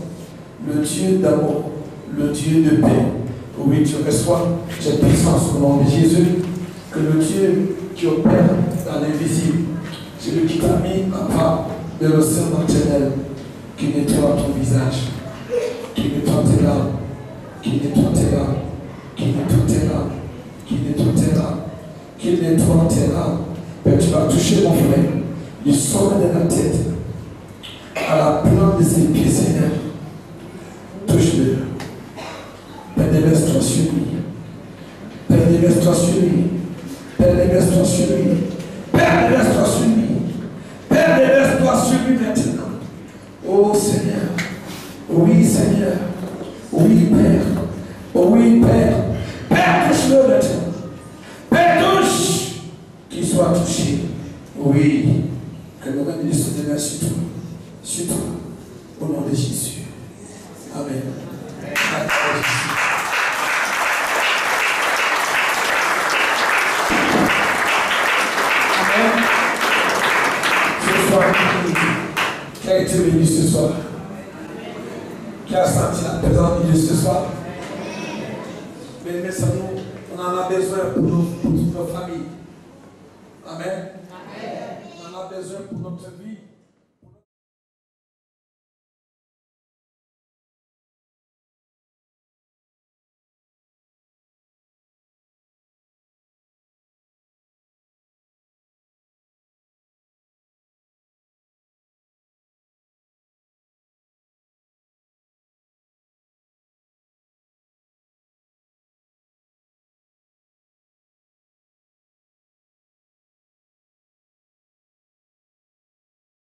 Speaker 3: le Dieu d'amour, le Dieu de paix, oui, tu reçois cette puissance au nom de Jésus, que le Dieu qui opère dans l'invisible, celui qui t'a mis à part de l'océan éternel, qui nettoie ton visage, qui nettoie tes larmes, qui nettoie tes larmes, qui nettoie tes larmes, qui nettoie tes larmes, qui nettoie tes larmes. Père, tu vas toucher mon frère, du sommet de la tête à la plante de ses pieds, Seigneur. Touche-le. Père, déverse-toi sur lui. Père, déverse-toi sur lui. Père, déverse-toi sur lui. Père, déverse-toi sur lui. Père, déverse-toi sur lui maintenant. Oh Seigneur. Oui, Seigneur. Oui, Père. Oh oui, Père. Père, touche-le maintenant. Père, touche. Qu'il soit touché. Oui. Que le règne de Dieu se déverse sur toi. Sur toi. Au nom de Jésus. Amen. Amen. Ce soir, qui a été béni ce soir? Qui a senti la présence de Dieu ce soir? Mais nous, on en a besoin pour toutes nos familles. Amen. On en a besoin pour notre vie.